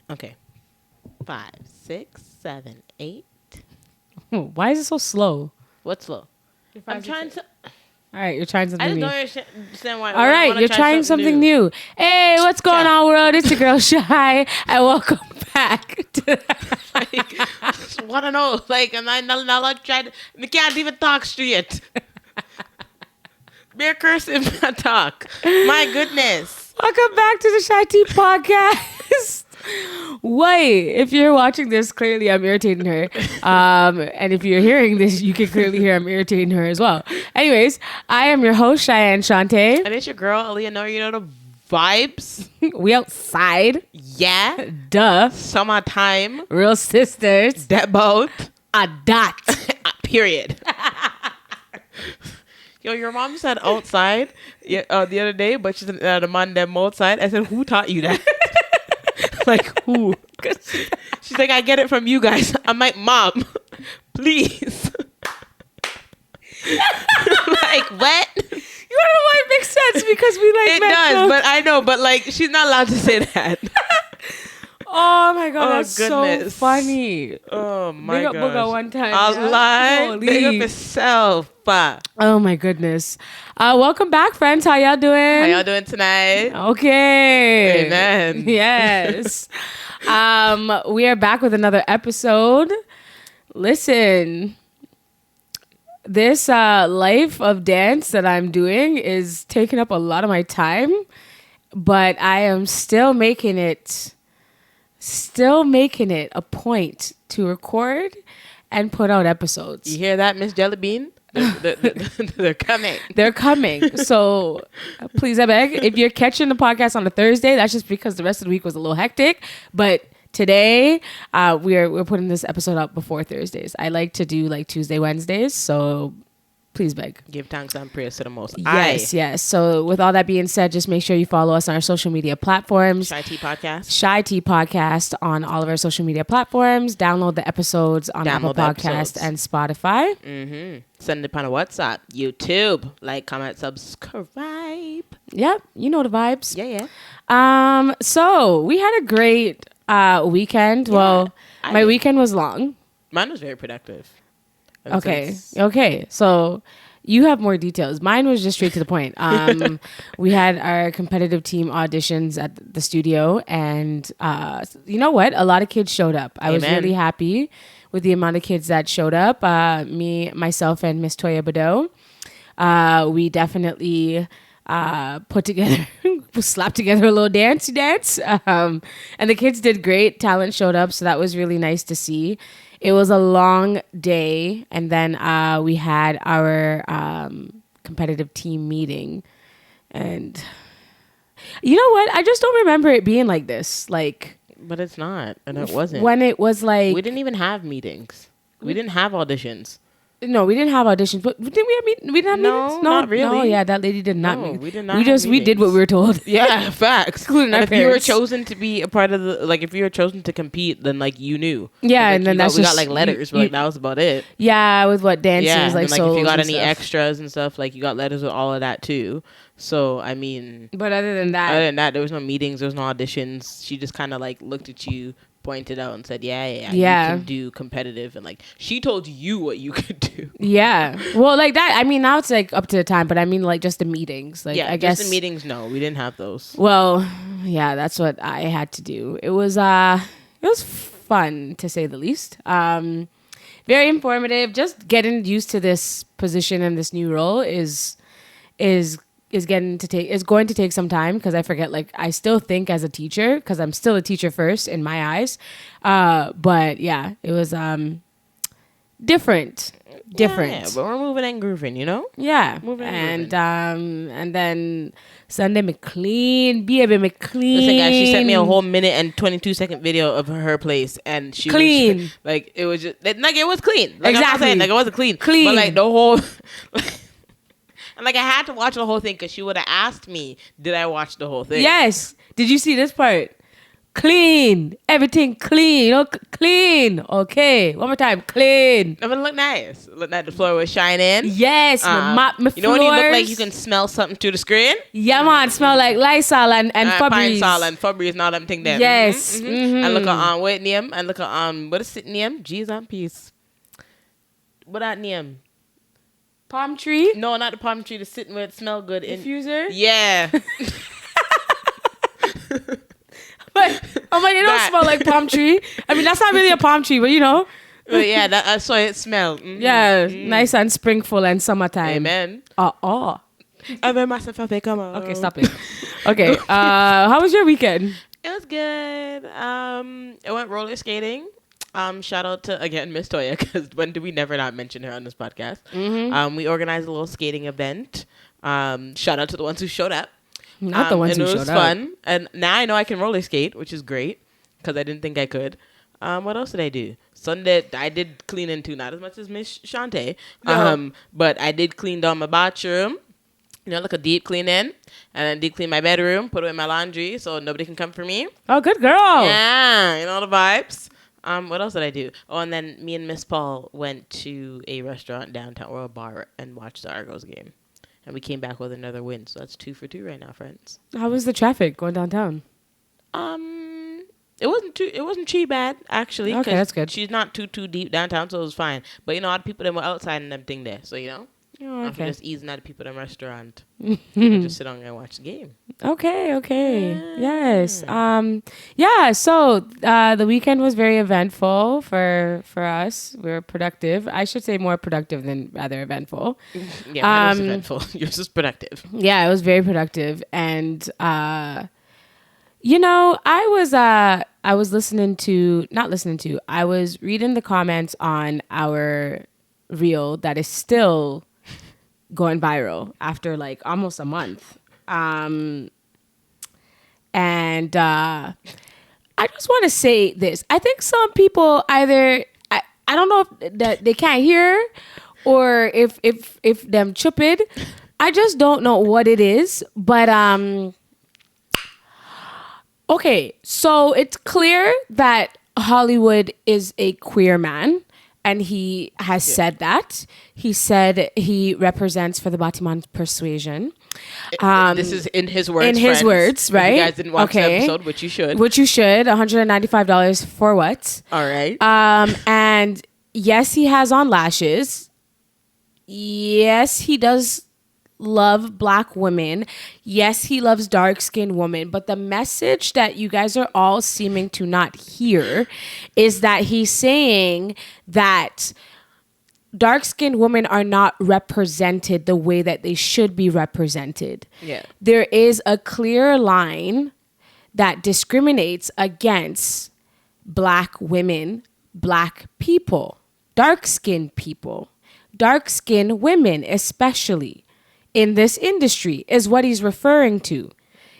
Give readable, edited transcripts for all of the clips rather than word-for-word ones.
Okay. 5, 6, 7, 8. Why is it so slow? What's slow? I'm trying to. All right, you're trying something I just new. don't understand why. All right, you're trying something new. Hey, what's going on, world? It's your girl Shy, and welcome back to Want to know? Like, am I not trying to? We can't even talk straight. Bear cursing my talk. My goodness. Welcome back to the CheyTea podcast. Wait, if you're watching this, clearly I'm irritating her. And if you're hearing this, you can clearly hear I'm irritating her as well. Anyways, I am your host, Cheyenne Shante. And it's your girl, Leonora. You know the vibes? We outside. Yeah. Duh. Summertime. Real sisters. That boat. A dot. Period. Yo, your mom said outside the other day, but she said the man them outside. I said, who taught you that? Like, who? She's like, I get it from you guys. I'm like, Mom, please. Like, what? You want to know why it makes sense? Because we like it does, milk. but I know, but like, she's not allowed to say that. Oh my god, Oh, that's goodness. so funny. Oh my god. Big up Booga one time. I'll lie. Holy. Big up yourself. Oh my goodness. Welcome back, friends. How y'all doing? How y'all doing tonight? Okay. Amen. Yes. We are back with another episode. Listen, this life of dance that I'm doing is taking up a lot of my time, but I am still making it a point to record and put out episodes. You hear that, Miss Jellybean? They're coming. They're coming. So please, I beg, if you're catching the podcast on a Thursday, that's just because the rest of the week was a little hectic. But today, we're putting this episode up before Thursdays. I like to do like Tuesday, Wednesdays. So please beg. Give thanks and praise to the Most High. Yes. So with all that being said, just make sure you follow us on our social media platforms. CheyTea Podcast. CheyTea Podcast on all of our social media platforms. Download the episodes on Apple Podcast and Spotify. Mm-hmm. Send it on a WhatsApp, YouTube. Like, comment, subscribe. Yep. You know the vibes. Yeah. So we had a great weekend. Yeah, well, my weekend was long. Mine was very productive. Okay. So you have more details. Mine was just straight to the point. We had our competitive team auditions at the studio, and you know what? A lot of kids showed up. I was really happy with the amount of kids that showed up. Myself, and Miss Toya Badeau. We definitely slapped together a little dance. And the kids did great. Talent showed up, so that was really nice to see. It was a long day, and then we had our competitive team meeting. And you know what? I just don't remember it being like this. But it's not, and it wasn't. When it was like... We didn't even have meetings. We didn't have auditions. No, we didn't have auditions. But didn't we have meetings? We didn't have meetings? No, not really. No, yeah, that lady did not. No, we did not. We did what we were told. Yeah, facts. Including our if parents. you were chosen to be a part of if you were chosen to compete, then you knew. Yeah, and then we got letters, but that was about it. Yeah, with what dances, and if you got any stuff. extras and stuff, you got letters with all of that too. So I mean, but other than that, there was no meetings, there was no auditions. She just kind of looked at you, pointed out and said, yeah, you can do competitive, and she told you what you could do. Yeah, well, that. I mean, now it's up to the time, but I mean, just the meetings. I guess the meetings. No, we didn't have those. Well, yeah, that's what I had to do. It was fun to say the least. Very informative. Just getting used to this position and this new role is going to take some time, because I forget, I still think as a teacher, because I'm still a teacher first in my eyes. But yeah, it was different. Yeah, but we're moving and grooving, you know? Yeah. Moving and then Sunday McLean, baby McLean. Listen, guys, she sent me a whole minute and 22-second video of her place, and she clean. Was it was just it was clean. Exactly. It wasn't clean. Clean. But the whole And like I had to watch the whole thing because she would have asked me, did I watch the whole thing? Yes. Did you see this part? Clean. Everything clean. Clean. Okay. One more time. Clean. I mean, look nice. Look like the floor was shining. Yes. My you know when you look like you can smell something through the screen? Yeah, man. Smell like Lysol and Febreze. Pine Sol and Febreze and all them thing there. Yes. And look at what name? And look at what is it name? Jeez on peace. What that name? Palm tree? No, not the palm tree. The sitting where it smell good. Diffuser? Yeah. But I'm like, it don't smell like palm tree. I mean, that's not really a palm tree, but you know. But yeah, I saw it smell. Yeah, nice and springful and summertime. Amen. Okay, stop it. Okay, how was your weekend? It was good. I went roller skating. Shout out to again Miss Toya, because when do we never not mention her on this podcast? We organized a little skating event. Shout out to the ones who showed up. Not the ones who showed up. And it was fun. And now I know I can roller skate, which is great, because I didn't think I could. What else did I do? Sunday, I did cleaning too, not as much as Miss Shantae. No. But I did clean down my bathroom. You know, like a deep clean in. And then deep clean my bedroom, put it in my laundry so nobody can come for me. Oh, good girl. Yeah, you know the vibes. What else did I do? Oh, and then me and Miss Paul went to a restaurant downtown or a bar and watched the Argos game. And we came back with another win. So that's 2 for 2 right now, friends. How was the traffic going downtown? It wasn't too bad, actually. Okay, that's good. She's not too deep downtown, so it was fine. But you know, a lot of people that were outside and everything there. So you know, Oh, okay. just easing out of people in the restaurant and just sit down and watch the game. Okay. Yes. Yeah. So the weekend was very eventful for us. We were productive. I should say more productive than rather eventful. Yeah, it was eventful. Yours was productive. Yeah, it was very productive, and you know, I was I was reading the comments on our reel that is still going viral after like almost a month. And I just want to say this. I think some people either I don't know if that they can't hear or if them stupid. I just don't know what it is, but okay, so it's clear that Hollywood is a queer man, and he has said that. He said he represents for the Batiman persuasion. This is in his words. In his words, right? If you guys didn't watch the episode, which you should. Which you should. $195 for what? All right. And yes, he has on lashes. Yes, he does love black women. Yes, he loves dark-skinned women. But the message that you guys are all seeming to not hear is that he's saying that dark-skinned women are not represented the way that they should be represented. Yeah. There is a clear line that discriminates against black women, black people, dark-skinned people, dark-skinned women especially. In this industry is what he's referring to.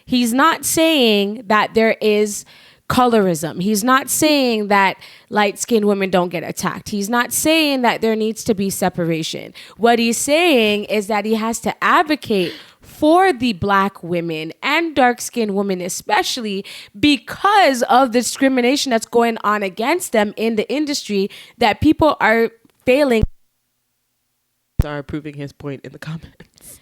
He's not saying that there is colorism. He's not saying that light-skinned women don't get attacked. He's not saying that there needs to be separation. What he's saying is that he has to advocate for the black women and dark-skinned women especially because of the discrimination that's going on against them in the industry that people are failing. Are proving his point in the comments.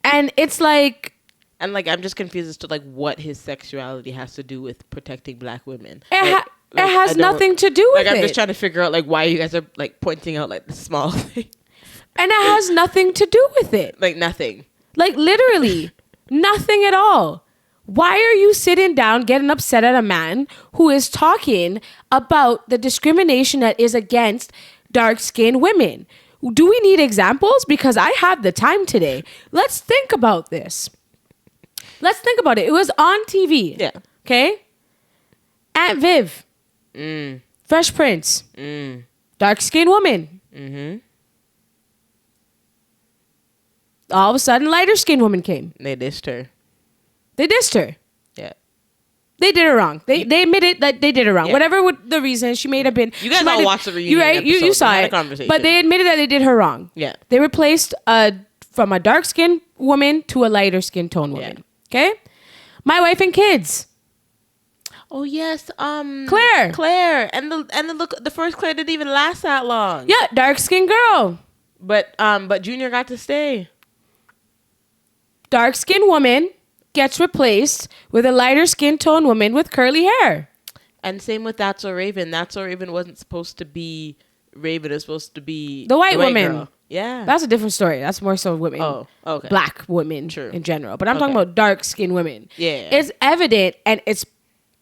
And it's like... And like, I'm just confused as to like what his sexuality has to do with protecting black women. It has nothing to do with it. I'm just trying to figure out like why you guys are like pointing out like the small thing. And it has nothing to do with it. Like nothing. Like literally nothing at all. Why are you sitting down getting upset at a man who is talking about the discrimination that is against dark-skinned women? Do we need examples? Because I have the time today. Let's think about this. Let's think about it. It was on TV. Yeah. Okay? Aunt Viv. Fresh Prince. Dark-skinned woman. Mm-hmm. All of a sudden, lighter-skinned woman came. They dissed her. Yeah. They did it wrong. They admitted that they did it wrong. Yeah. Whatever the reason, she may have been. You guys all watched the reunion. You right? You saw had it. a conversation. But they admitted that they did her wrong. Yeah. They replaced a from a dark skinned woman to a lighter skin tone woman. Okay, my wife and kids. Oh yes, Claire, and the first Claire didn't even last that long. Yeah, dark skinned girl. But Junior got to stay. Dark skinned woman gets replaced with a lighter skin tone woman with curly hair. And same with That's So Raven. That's So Raven wasn't supposed to be Raven. It's supposed to be the white woman. Girl. Yeah, that's a different story. That's more so women. Oh, okay. Black women in general. But I'm talking about dark skinned women. Yeah, it's evident and it's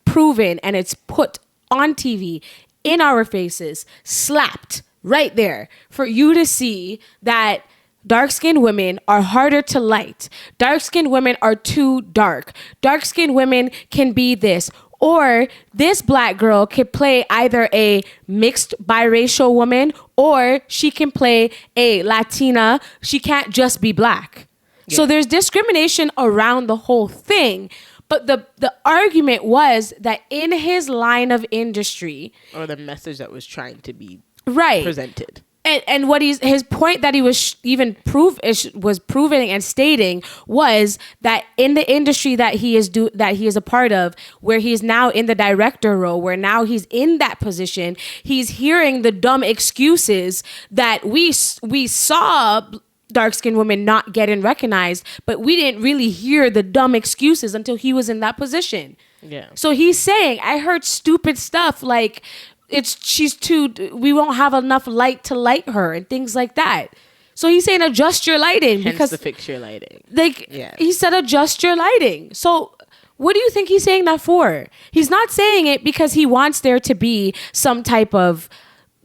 proven and it's put on TV in our faces, slapped right there for you to see that dark-skinned women are harder to light. Dark-skinned women are too dark. Dark-skinned women can be this. Or this black girl could play either a mixed biracial woman or she can play a Latina. She can't just be black. Yeah. So there's discrimination around the whole thing. But the argument was that in his line of industry, or the message that was trying to be presented, and what his point that he was was proving and stating was that in the industry that he is a part of, where he's now in the director role, where now he's in that position, he's hearing the dumb excuses that we saw dark-skinned women not getting recognized, but we didn't really hear the dumb excuses until he was in that position. Yeah. So he's saying, I heard stupid stuff like we won't have enough light to light her and things like that. So he's saying adjust your lighting. Hence because to fix your lighting. He said adjust your lighting. So what do you think he's saying that for? He's not saying it because he wants there to be some type of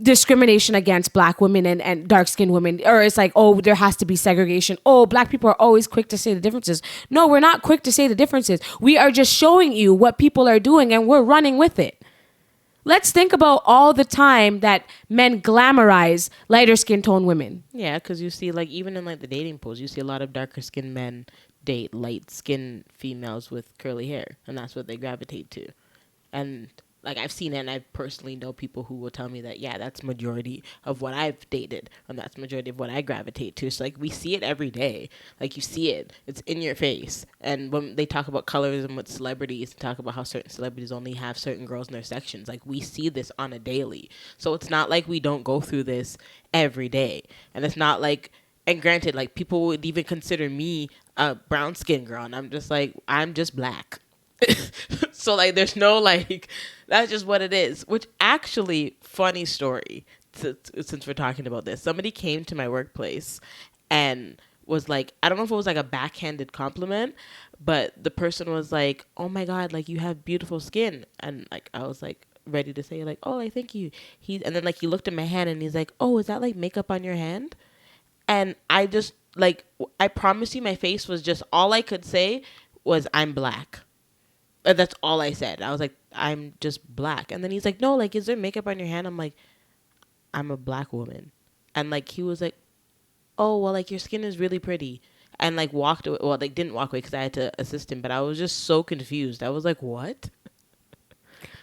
discrimination against black women and dark-skinned women, or it's like, oh, there has to be segregation. Oh, black people are always quick to say the differences. No, we're not quick to say the differences. We are just showing you what people are doing and we're running with it. Let's think about all the time that men glamorize lighter skin tone women. Yeah, because you see, like, even in like the dating pools, you see a lot of darker skinned men date light skinned females with curly hair, and that's what they gravitate to. And like, I've seen it, and I personally know people who will tell me that, yeah, that's majority of what I've dated, and that's majority of what I gravitate to. So, like, we see it every day. Like, you see it. It's in your face. And when they talk about colorism with celebrities, they talk about how certain celebrities only have certain girls in their sections. Like, we see this on a daily. So, it's not like we don't go through this every day. And it's not like, and granted, like, people would even consider me a brown-skinned girl, and I'm just like, I'm just black. So, like, there's no, like, that's just what it is. Which, actually, funny story, since we're talking about this. Somebody came to my workplace and was like, I don't know if it was, like, a backhanded compliment, but the person was like, oh, my God, like, you have beautiful skin. And, like, I was, like, ready to say, like, oh, like, thank you. And then, like, he looked at my hand and he's like, oh, is that, like, makeup on your hand? And I just, like, I promise you my face was just, all I could say was, I'm black. That's all I said. I was like, I'm just black. And then he's like, no, like, is there makeup on your hand? I'm like, I'm a black woman. And, like, he was like, oh, well, like, your skin is really pretty. And, like, walked away. Well, like, didn't walk away because I had to assist him. But I was just so confused. I was like, what?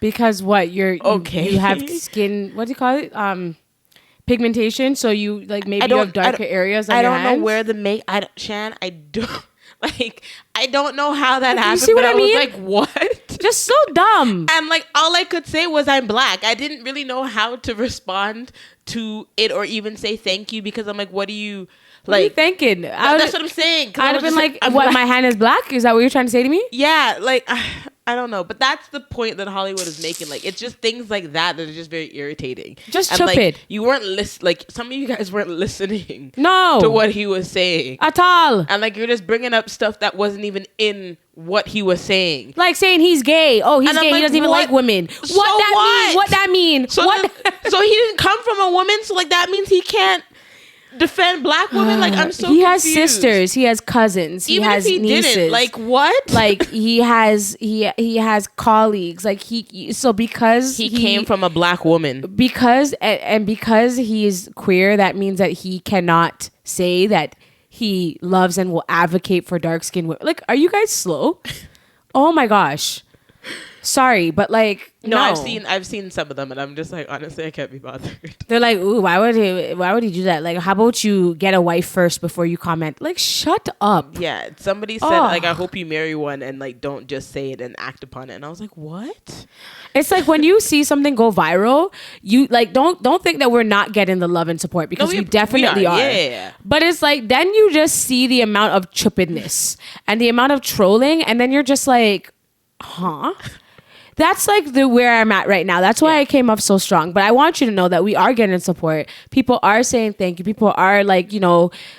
Because what? Okay. You have skin, what do you call it? Pigmentation. So you, like, maybe you have darker areas on your hands? I don't know where Shan, I don't. Like, I don't know how that happened, you see what but I mean? was like, what? Just so dumb. And, like, all I could say was I'm black. I didn't really know how to respond to it or even say thank you because I'm like, what are you thinking? That's what I'm saying. I'd have been like, what, my hand is black? Is that what you're trying to say to me? Yeah, like, I don't know. But that's the point that Hollywood is making. Like, it's just things like that are just very irritating. Just and, stupid. Like, you weren't like, some of you guys weren't listening to what he was saying. At all. And, like, you're just bringing up stuff that wasn't even in what he was saying. Like saying he's gay. Oh, he's gay. Like, he doesn't even like women. So What that mean? So he didn't come from a woman, so, like, that means he can't defend black women. Like, I'm so he confused. Has sisters, he has cousins, even he has if he nieces. Didn't, like, what? Like, he has colleagues. Like, because he came from a black woman, because he's queer, that means that he cannot say that he loves and will advocate for dark skinned women. Like, are you guys slow? Oh my gosh. Sorry, but like No, I've seen some of them, and I'm just like, honestly, I can't be bothered. They're like, ooh, why would he do that? Like, how about you get a wife first before you comment? Like, shut up. Yeah, somebody said like, I hope you marry one, and like, don't just say it and act upon it. And I was like, what? It's like when you see something go viral, you like don't think that we're not getting the love and support, because we definitely are. Yeah. But it's like then you just see the amount of chupidness and the amount of trolling, and then you're just like, huh? That's like where I'm at right now. That's why I came up so strong. But I want you to know that we are getting support. People are saying thank you. People are like,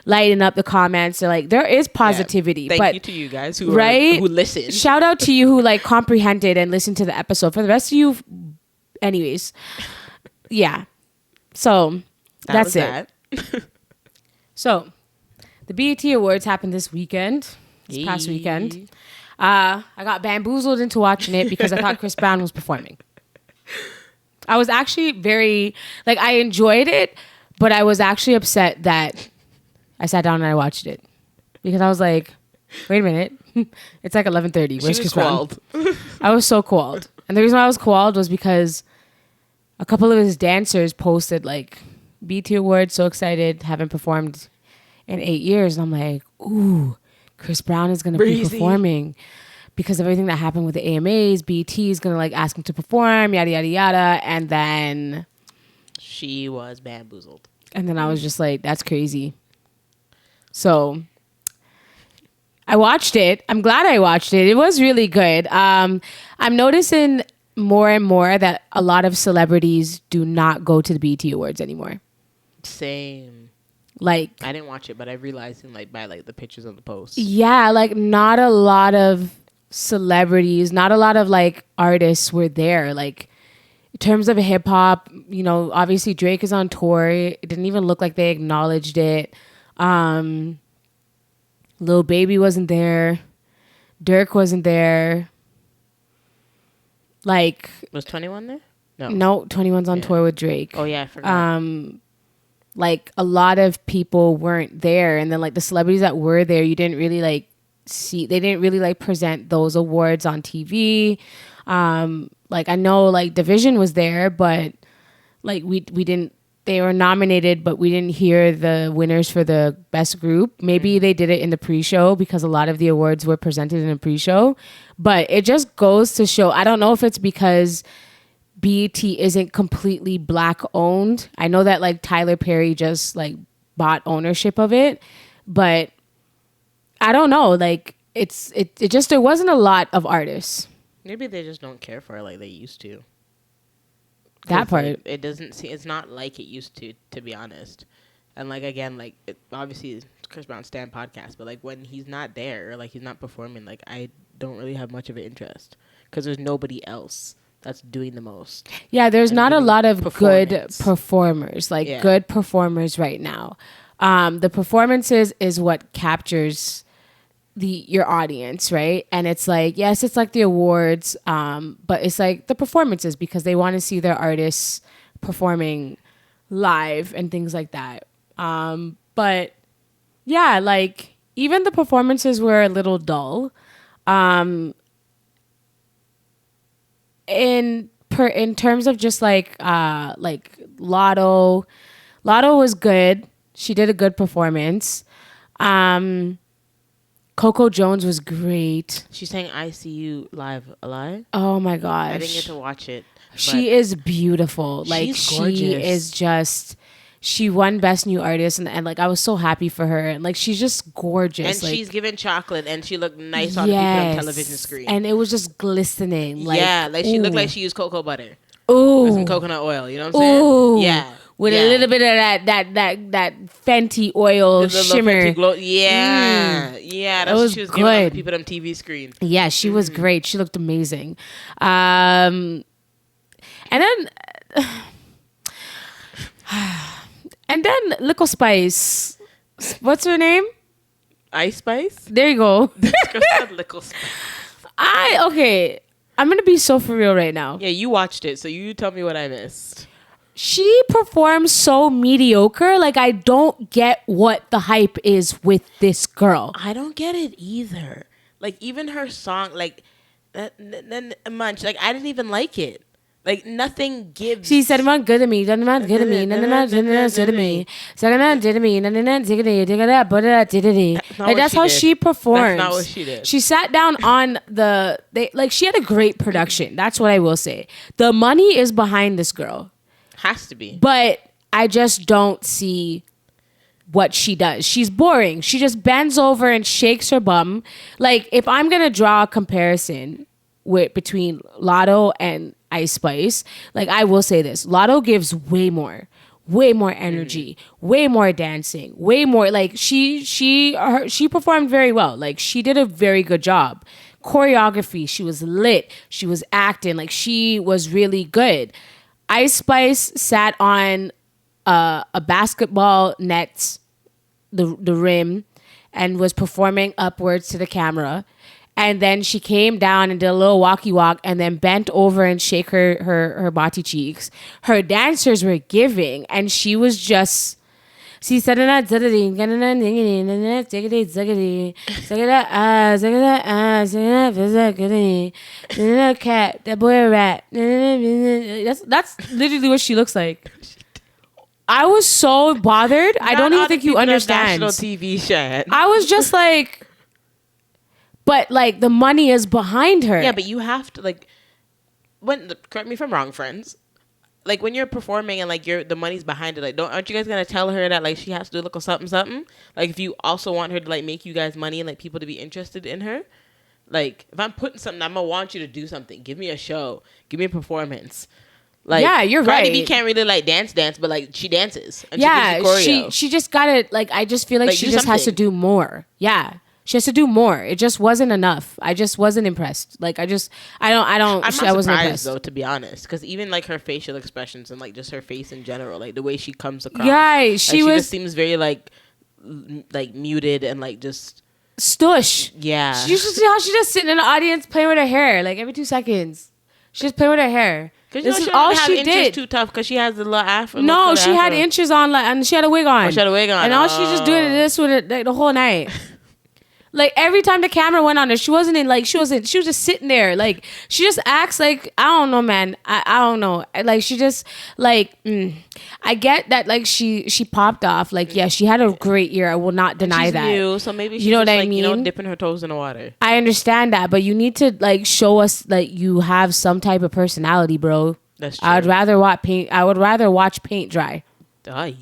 lighting up the comments. They're like, there is positivity. Yeah. Thank you to you guys who listen. Shout out to you who like comprehended and listened to the episode. For the rest of you, anyways, yeah. So that's it. So the BET Awards happened this past weekend. I got bamboozled into watching it because I thought Chris Brown was performing. I was actually I enjoyed it, but I was actually upset that I sat down and I watched it because I was like, wait a minute. It's like 11:30. Where's Chris Brown? I was so qualled. And the reason why I was qualled was because a couple of his dancers posted like, BET Awards, so excited, haven't performed in 8 years. And I'm like, ooh, Chris Brown is going to be performing because of everything that happened with the AMAs. BET is going to like ask him to perform, yada, yada, yada. And then she was bamboozled. And then I was just like, that's crazy. So I watched it. I'm glad I watched it. It was really good. I'm noticing more and more that a lot of celebrities do not go to the BET Awards anymore. Same. Like, I didn't watch it, but I realized by the pictures on the post. Yeah, like not a lot of celebrities, not a lot of like artists were there. Like in terms of hip hop, obviously Drake is on tour. It didn't even look like they acknowledged it. Lil Baby wasn't there. Dirk wasn't there. Like, was 21 there? No, 21's on tour with Drake. Oh yeah, I forgot. Like a lot of people weren't there, and then like the celebrities that were there, you didn't really like see. They didn't really like present those awards on TV. Like I know like Division was there, but like we didn't. They were nominated, but we didn't hear the winners for the best group. Maybe they did it in the pre-show because a lot of the awards were presented in a pre-show. But it just goes to show. I don't know if it's because BET isn't completely black owned. I know that like Tyler Perry just like bought ownership of it, but I don't know. Like there wasn't a lot of artists. Maybe they just don't care for it like they used to. That part. Like, it's not like it used to be honest. And like again, like obviously it's Chris Brown's Stan podcast, but like when he's not there or like he's not performing, like I don't really have much of an interest because there's nobody else that's doing the most. Yeah, there's not a lot of good performers, good performers right now. The performances is what captures your audience, right? And it's like, yes, it's like the awards, but it's like the performances because they want to see their artists performing live and things like that. But yeah, like even the performances were a little dull. In terms of just like Lotto was good. She did a good performance. Coco Jones was great. She sang "I See You" live alive. Oh my gosh, I didn't get to watch it. She is beautiful. Like she's gorgeous. She is just. She won Best New Artist, and like I was so happy for her. And like she's just gorgeous. And like, she's given chocolate, and she looked nice on the people on television screen. And it was just glistening. Like, like she looked like she used cocoa butter. Ooh, with some coconut oil. You know what I'm saying? Ooh. Yeah, with a little bit of that Fenty oil shimmer. Fenty glow. Yeah, yeah. That's what she was giving other people on TV screen. Yeah, she was great. She looked amazing. And then. And then Little Spice. What's her name? Ice Spice? There you go. Little Spice. Okay. I'm going to be so for real right now. Yeah, you watched it, so you tell me what I missed. She performs so mediocre. Like, I don't get what the hype is with this girl. I don't get it either. Like, even her song, like, then munch. Like I didn't even like it. Like nothing gives. She said, "Man, good to me. Doesn't matter, good to me. Good to me. Like that's how she performs. That's not what she did. She sat down on she had a great production. That's what I will say. The money is behind this girl. Has to be. But I just don't see what she does. She's boring. She just bends over and shakes her bum. Like if I'm gonna draw a comparison between Lotto and Ice Spice, like I will say this: Lotto gives way more energy, way more dancing, way more. Like she performed very well. Like she did a very good job. Choreography, she was lit. She was acting like she was really good. Ice Spice sat on a basketball net, the rim, and was performing upwards to the camera. And then she came down and did a little walkie walk and then bent over and shake her body cheeks. Her dancers were giving, and she was just. She said that boy a rat. That's literally what she looks like. I was so bothered. I don't even think you understand. National TV show. I was just like. But like the money is behind her. Yeah, but you have to like. Correct me if I'm wrong, friends. Like when you're performing and like the money's behind it, like aren't you guys gonna tell her that like she has to do a little something? Like if you also want her to like make you guys money and like people to be interested in her, like if I'm putting something, I'm gonna want you to do something. Give me a show. Give me a performance. Like, yeah, you're Cardi right. B can't really like dance, but like she dances. And she just gotta like. I just feel like she just has to do more. Yeah. She has to do more. It just wasn't enough. I just wasn't impressed. Like I wasn't surprised impressed though, to be honest, because even like her facial expressions and like just her face in general, like the way she comes across. Yeah, she just seems very like muted and like just stush. Yeah, you should see how she just sitting in the audience playing with her hair like every 2 seconds. She's playing with her hair. This is all she did. Too tough because she has the little afro. No, she had inches on, like, and she had a wig on. Oh, she had a wig on, and all she just doing this with it like, the whole night. Like every time the camera went on her, she was just sitting there. Like she just acts like, I don't know, man. I don't know. Like she just like, I get that like she popped off. Like, yeah, she had a great year. I will not deny that. New, so maybe you know what I mean? You know, dipping her toes in the water. I understand that, but you need to like show us that you have some type of personality, bro. That's true. I would rather watch paint dry. Die.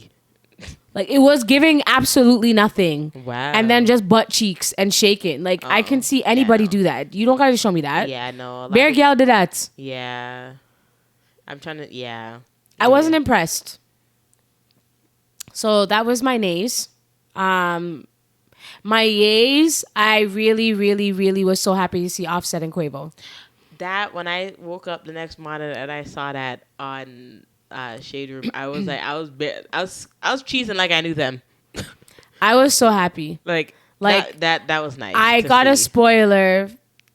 Like it was giving absolutely nothing. Wow. And then just butt cheeks and shaking. Like I can see anybody do that. You don't gotta show me that. Yeah, no. Bear Gal did that. Yeah. I'm trying to. Yeah. I wasn't impressed. So that was my nays. My yays, I really, really, really was so happy to see Offset and Quavo. That when I woke up the next morning and I saw that on Shade Room, I was like, I was cheesing like I knew them. I was so happy. Like that was nice. I got a spoiler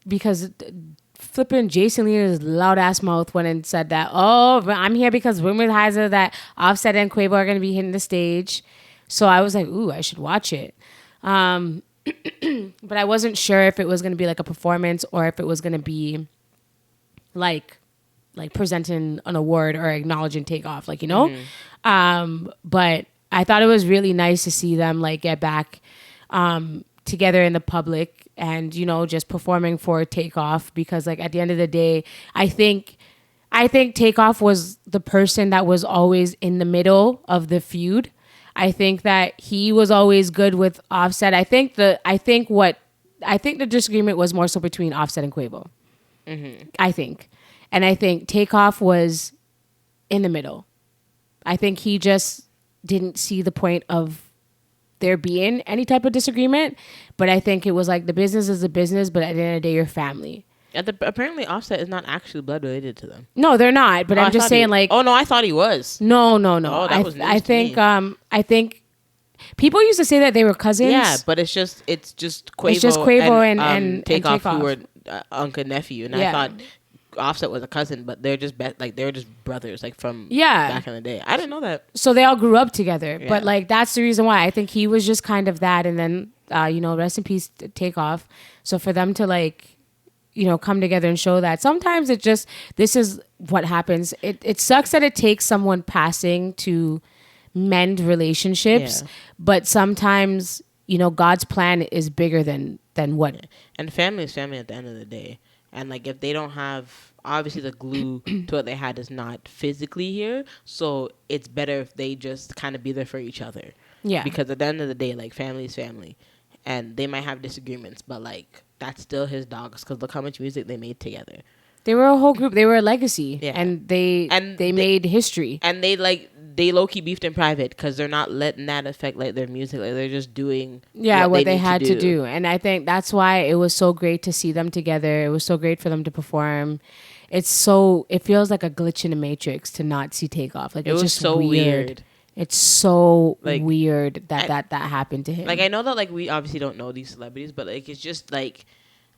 because flipping Jason Lear's loud ass mouth went and said that, oh, I'm here because rumor has it that Offset and Quavo are going to be hitting the stage. So I was like, ooh, I should watch it. But I wasn't sure if it was going to be like a performance or if it was going to be like presenting an award or acknowledging Takeoff, like, you know? Mm-hmm. But I thought it was really nice to see them like get back together in the public and, you know, just performing for Takeoff, because like at the end of the day, I think Takeoff was the person that was always in the middle of the feud. I think that he was always good with Offset. I think the disagreement was more so between Offset and Quavo. Mm-hmm. I think Takeoff was in the middle. I think he just didn't see the point of there being any type of disagreement. But I think it was like the business is a business, but at the end of the day, you're family. Apparently, Offset is not actually blood related to them. No, they're not. But I'm just saying, like, oh no, I thought he was. No. Oh, that was news to me. I think people used to say that they were cousins. Yeah, but it's just Quavo. It's just Quavo and Takeoff, Takeoff, who were uncle and nephew, and I thought Offset was a cousin, but they're just they're just brothers, like from back in the day. I didn't know that. So they all grew up together, but like that's the reason why I think he was just kind of that, and then rest in peace Takeoff. So for them to like, come together and show that. Sometimes this is what happens. It sucks that it takes someone passing to mend relationships, but sometimes, God's plan is bigger than what. And family is family at the end of the day. And like, if they don't have, obviously the glue to what they had is not physically here. So it's better if they just kind of be there for each other. Yeah. Because at the end of the day, like, family is family. And they might have disagreements, but like, that's still his dogs. Because look how much music they made together. They were a whole group. They were a legacy. Yeah. And they made history. And they low-key beefed in private because they're not letting that affect like their music. Like, they're just doing what they had to do. And I think that's why it was so great to see them together. It was so great for them to perform. It feels like a glitch in the Matrix to not see Takeoff. Like, it's just so weird. It's so like, weird that happened to him. Like, I know that like we obviously don't know these celebrities, but like, it's just like,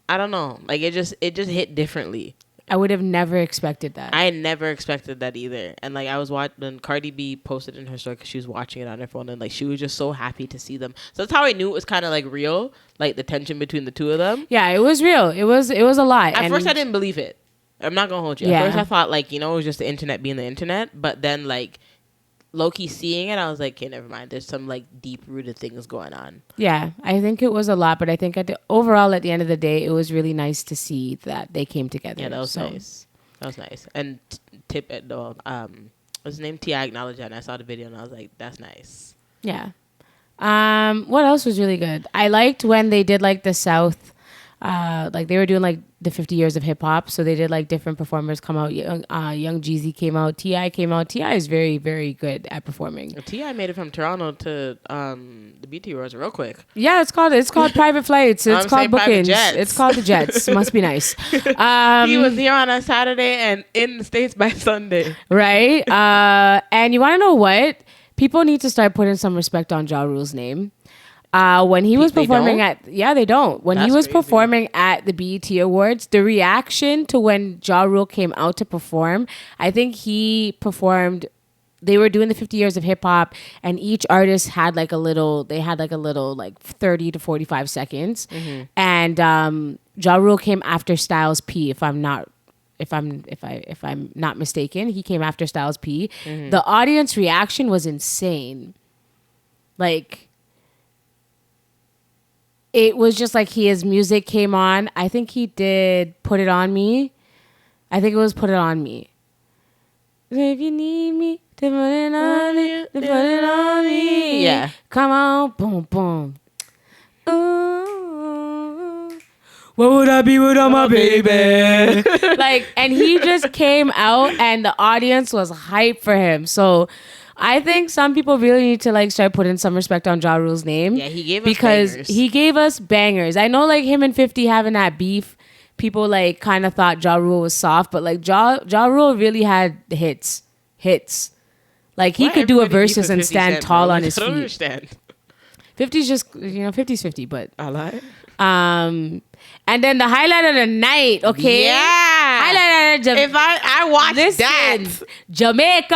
I don't know. Like, it just hit differently. I would have never expected that. I never expected that either. And like, I was watching, Cardi B posted in her story because she was watching it on her phone, and like, she was just so happy to see them. So that's how I knew it was kind of like real, like the tension between the two of them. Yeah, it was real. It was a lot. At first, I didn't believe it. I'm not gonna hold you. At first, I thought like, it was just the internet being the internet. But then like, low-key seeing it, I was like, okay, never mind. There's some like deep-rooted things going on. Yeah, I think it was a lot, but I think overall, at the end of the day, it was really nice to see that they came together. Yeah, that was nice. That was nice. And what's his name? T.I. acknowledged that, and I saw the video, and I was like, that's nice. Yeah. What else was really good? I liked when they did like the South, like they were doing like the 50 years of hip hop. So they did like different performers come out. Young Jeezy came out. T.I. came out. T.I. is very, very good at performing. T.I. made it from Toronto to the BT Awards real quick. Yeah, it's called private flights. It's called bookings. It's called the Jets. Must be nice. He was here on a Saturday and in the States by Sunday. Right. And you want to know what? People need to start putting some respect on Ja Rule's name. When he was performing they don't. When he was performing at the BET Awards, the reaction to when Ja Rule came out to perform, I think he performed, they were doing the 50 years of hip hop, and each artist had like a little 30 to 45 seconds. Mm-hmm. And Ja Rule came after Styles P, if I'm not mistaken. He came after Styles P. Mm-hmm. The audience reaction was insane. Like, it was just like his music came on. I think he did Put It On Me. I think it was Put It On Me. If you need me to put it on me, to put it on me. Yeah. Come on, boom, boom. Ooh. What would I be without my baby? Like, and he just came out and the audience was hyped for him. So I think some people really need to like start putting some respect on Ja Rule's name. Yeah, he gave us bangers. Because he gave us bangers. I know like him and 50 having that beef, people like kind of thought Ja Rule was soft, but like Ja Rule really had hits. Like he could do a versus and stand tall on his feet. I don't understand. 50's just 50's 50, but I like. And then the highlight of the night, okay? Yeah. Highlight of if I watched that. Jamaica.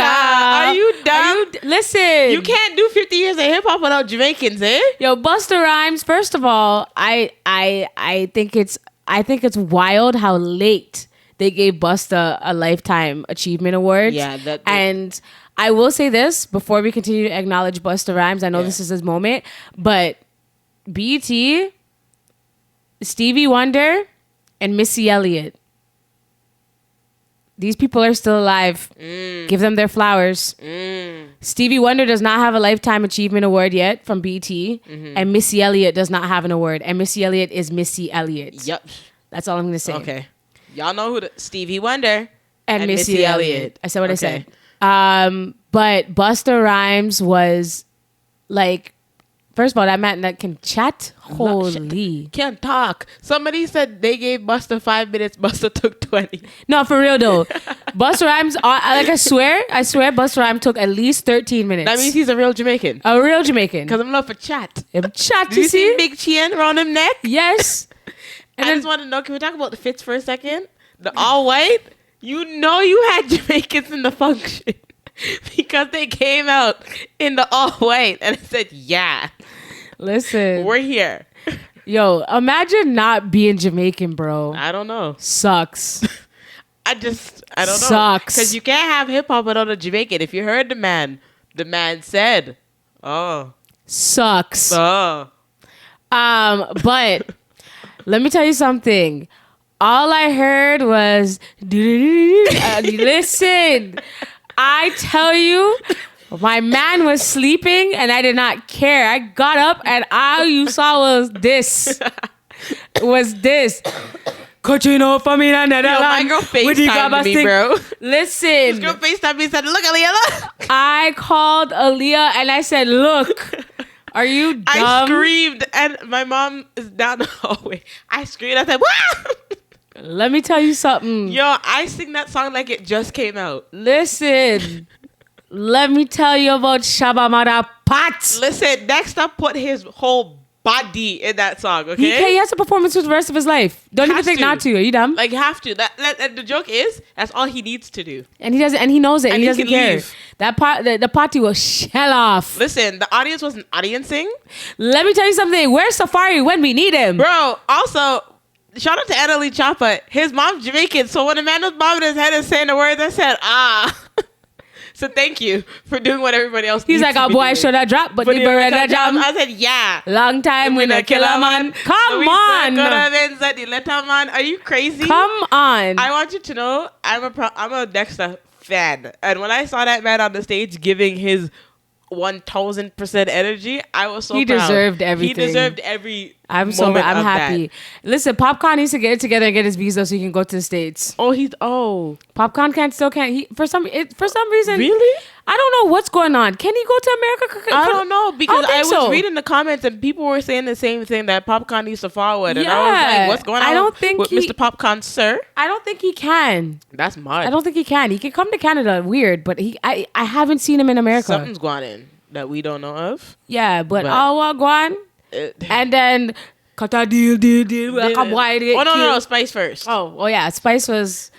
Are you dumb? Listen. You can't do 50 years of hip hop without Jamaicans, eh? Yo, Busta Rhymes, first of all, I think it's wild how late they gave Busta a Lifetime Achievement Award. Yeah, and I will say this before we continue to acknowledge Busta Rhymes. I know this is his moment, but BET, Stevie Wonder, and Missy Elliott. These people are still alive. Give them their flowers. Stevie Wonder does not have a Lifetime Achievement Award yet from BET, and Missy Elliott does not have an award. And Missy Elliott is Missy Elliott. Yep. That's all I'm going to say. Okay. Y'all know who Stevie Wonder and Missy Elliott. I said what I said. But Busta Rhymes was like, first of all, that man that can chat, holy. Can't talk. Somebody said they gave Busta 5 minutes. Busta took 20. No, for real though. Busta Rhymes, like I swear Busta Rhymes took at least 13 minutes. That means he's a real Jamaican. A real Jamaican. Because I'm love for chat. Chat, you see? Big chin around him neck? Yes. And I just want to know, can we talk about the fits for a second? The all white? You had Jamaicans in the function. Because they came out in the all white and I said, yeah. Listen. We're here. Yo, imagine not being Jamaican, bro. I don't know. Sucks. I don't know. Sucks. Because you can't have hip hop without a Jamaican. If you heard the man said, oh. Sucks. Oh. But let me tell you something. All I heard was, listen, I tell you, my man was sleeping and I did not care. I got up and all you saw was this. Cochino for me and my girl FaceTimed me, bro. Listen. This girl FaceTimed me and said, look, Aaliyah. I called Aaliyah and I said, look, are you dumb? I screamed and my mom is down the hallway. I screamed. I said, "Wah!" Let me tell you something. Yo, I sing that song like it just came out. Listen. Let me tell you about Shabamada Pat. Listen, Dexter put his whole body in that song, okay? He has a performance for the rest of his life. Don't even think not to. Are you dumb? Like, have to. That the joke is, that's all he needs to do. And he doesn't, and he knows it, and he doesn't care. Leave. That part, the party will shell off. Listen, the audience wasn't audiencing. Let me tell you something. Where's Safari when we need him? Bro, also, shout out to Annalie Choppa. His mom's Jamaican, so when the man was bobbing his head and saying the words, I said, ah. So thank you for doing what everybody else He's needs like, to a be boy doing. should have dropped, but the beretta jam. I said, yeah. Long time we no killer man. Come on. Are you crazy? Come on. I want you to know I'm a Dexter fan. And when I saw that man on the stage giving his 1000% energy, I was so proud. He deserved everything. He deserved every I'm moment of happy. that. Listen, Popcorn needs to get it together and get his visa so he can go to the States. Popcorn can't. He for some reason. Really? I don't know what's going on. Can he go to America? I don't know because I was reading reading the comments and people were saying the same thing that Popcorn needs to forward. And Yeah. I was like, what's going on I don't think with Mr. Popcorn, sir? I don't think he can. That's mud. I don't think he can. He can come to Canada, weird, but I haven't seen him in America. Something's going in that we don't know of. Yeah, but all go on. And then cut a deal. No, Spice first. Oh yeah, Spice was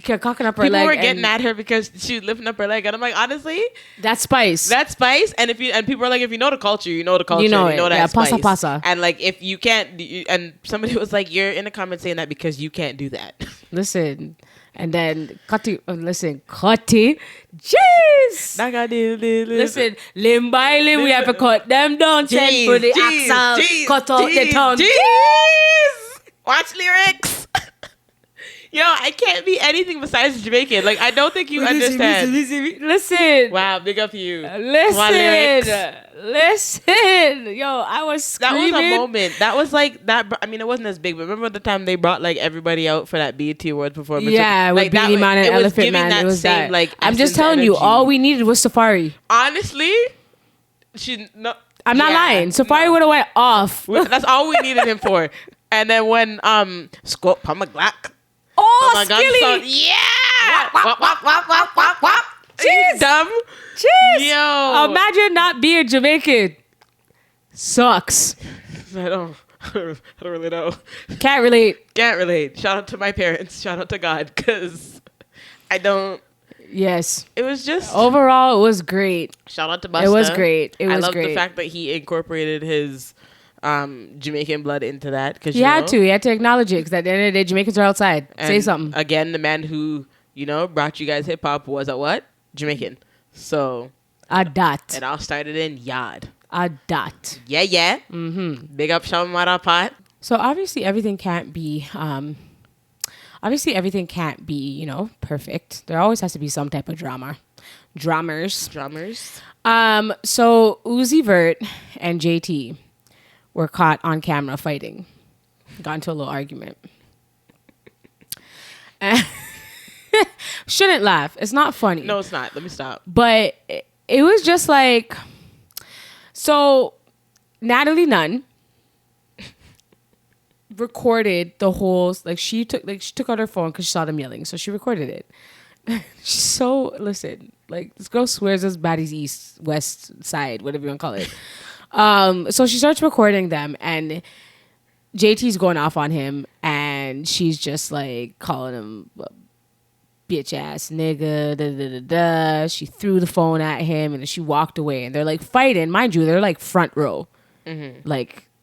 cocking up her leg. People were getting at her because she was lifting up her leg, and I'm like, honestly, that's Spice. That's Spice. And people were like, if you know the culture, you know the culture. You know that yeah, Spice. pasa. And like, if you can't, and somebody was like, you're in the comments saying that because you can't do that. Listen. And then Cutty, jeez. Listen, limb by limb, we have to cut them down. Send for the axle, cut out the tongue. Jeez. Watch lyrics. Yo, I can't be anything besides Jamaican. Like, I don't think you understand. Listen. Wow, big up to you. Listen. Yo, I was screaming. That was a moment. That was like that. I mean, it wasn't as big, but remember the time they brought like everybody out for that BET Awards performance? Yeah, like, with Beanie Man and Elephant Man. It was same, that. Like, I'm just telling you, all we needed was Safari. Honestly, I'm not lying. Safari would have went off. That's all we needed him for. And then when Scott Palmaglack. Oh, Skilly! Yeah! Wap. Jeez. Dumb. Jeez. Yo. Imagine not being Jamaican. Sucks. I don't really know. Can't relate. Shout out to my parents. Shout out to God. Because I don't. Yes. It was just. Overall, it was great. Shout out to Busta. It was great. I love the fact that he incorporated his Jamaican blood into that. Cause, he had to acknowledge it because at the end of the day, Jamaicans are outside. Say something. Again, the man who, brought you guys hip hop was a what? Jamaican. So. A dot. It all started in Yard. A dot. Yeah. Mm-hmm. Big up Shamara Pot. So obviously everything can't be, perfect. There always has to be some type of drama. Drummers. So Uzi Vert and JT were caught on camera fighting. Got into a little argument. Shouldn't laugh. It's not funny. No, it's not. Let me stop. But it was just like, so Natalie Nunn recorded the whole, she took out her phone because she saw them yelling, so she recorded it. Listen, this girl swears this baddie's east, west side, whatever you want to call it. So she starts recording them, and JT's going off on him, and she's just calling him bitch ass nigga, She threw the phone at him, and then she walked away, and they're fighting. Mind you, they're front row. Mm-hmm.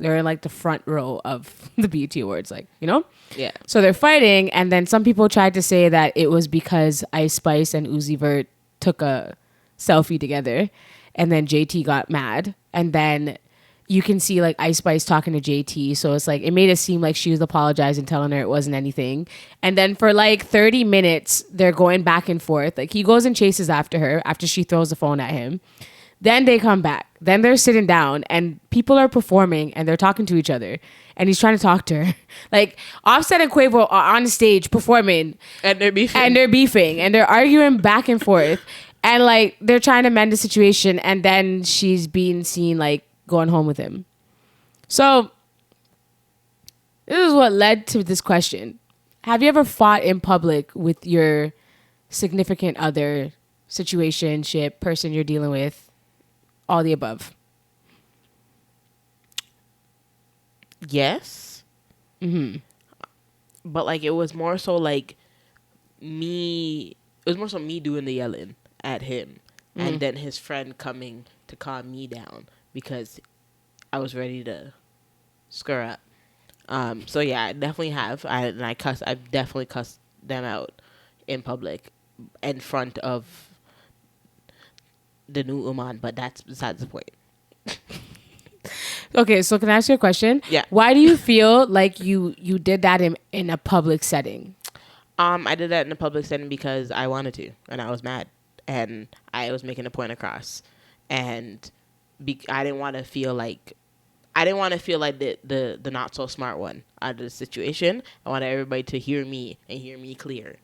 They're in like the front row of the BET Awards, like, you know? Yeah. So they're fighting, and then some people tried to say that it was because Ice Spice and Uzi Vert took a selfie together, and then JT got mad, and then you can see like Ice Spice talking to JT, so it's like it made it seem like she was apologizing, telling her it wasn't anything. And then for like 30 minutes, they're going back and forth. Like he goes and chases after her after she throws the phone at him. Then they come back. Then they're sitting down and people are performing and they're talking to each other. And he's trying to talk to her. Like Offset and Quavo are on stage performing. And they're beefing. And they're arguing back and forth. And like they're trying to mend the situation. And then she's being seen like going home with him. So this is what led to this question. Have you ever fought in public with your significant other, situationship, person you're dealing with? All the above. Yes. Mm-hmm. But like it was more so like me. It was more so me doing the yelling at him, and then his friend coming to calm me down because I was ready to screw up. So yeah, I definitely have. I've definitely cussed them out in public, in front of the new Uman, but that's besides the point. Okay, so can I ask you a question? Yeah. Why do you feel like you did that in a public setting? I did that in a public setting because I wanted to, and I was mad, and I was making a point across, and I didn't want to feel like the not so smart one out of the situation. I wanted everybody to hear me and hear me clear.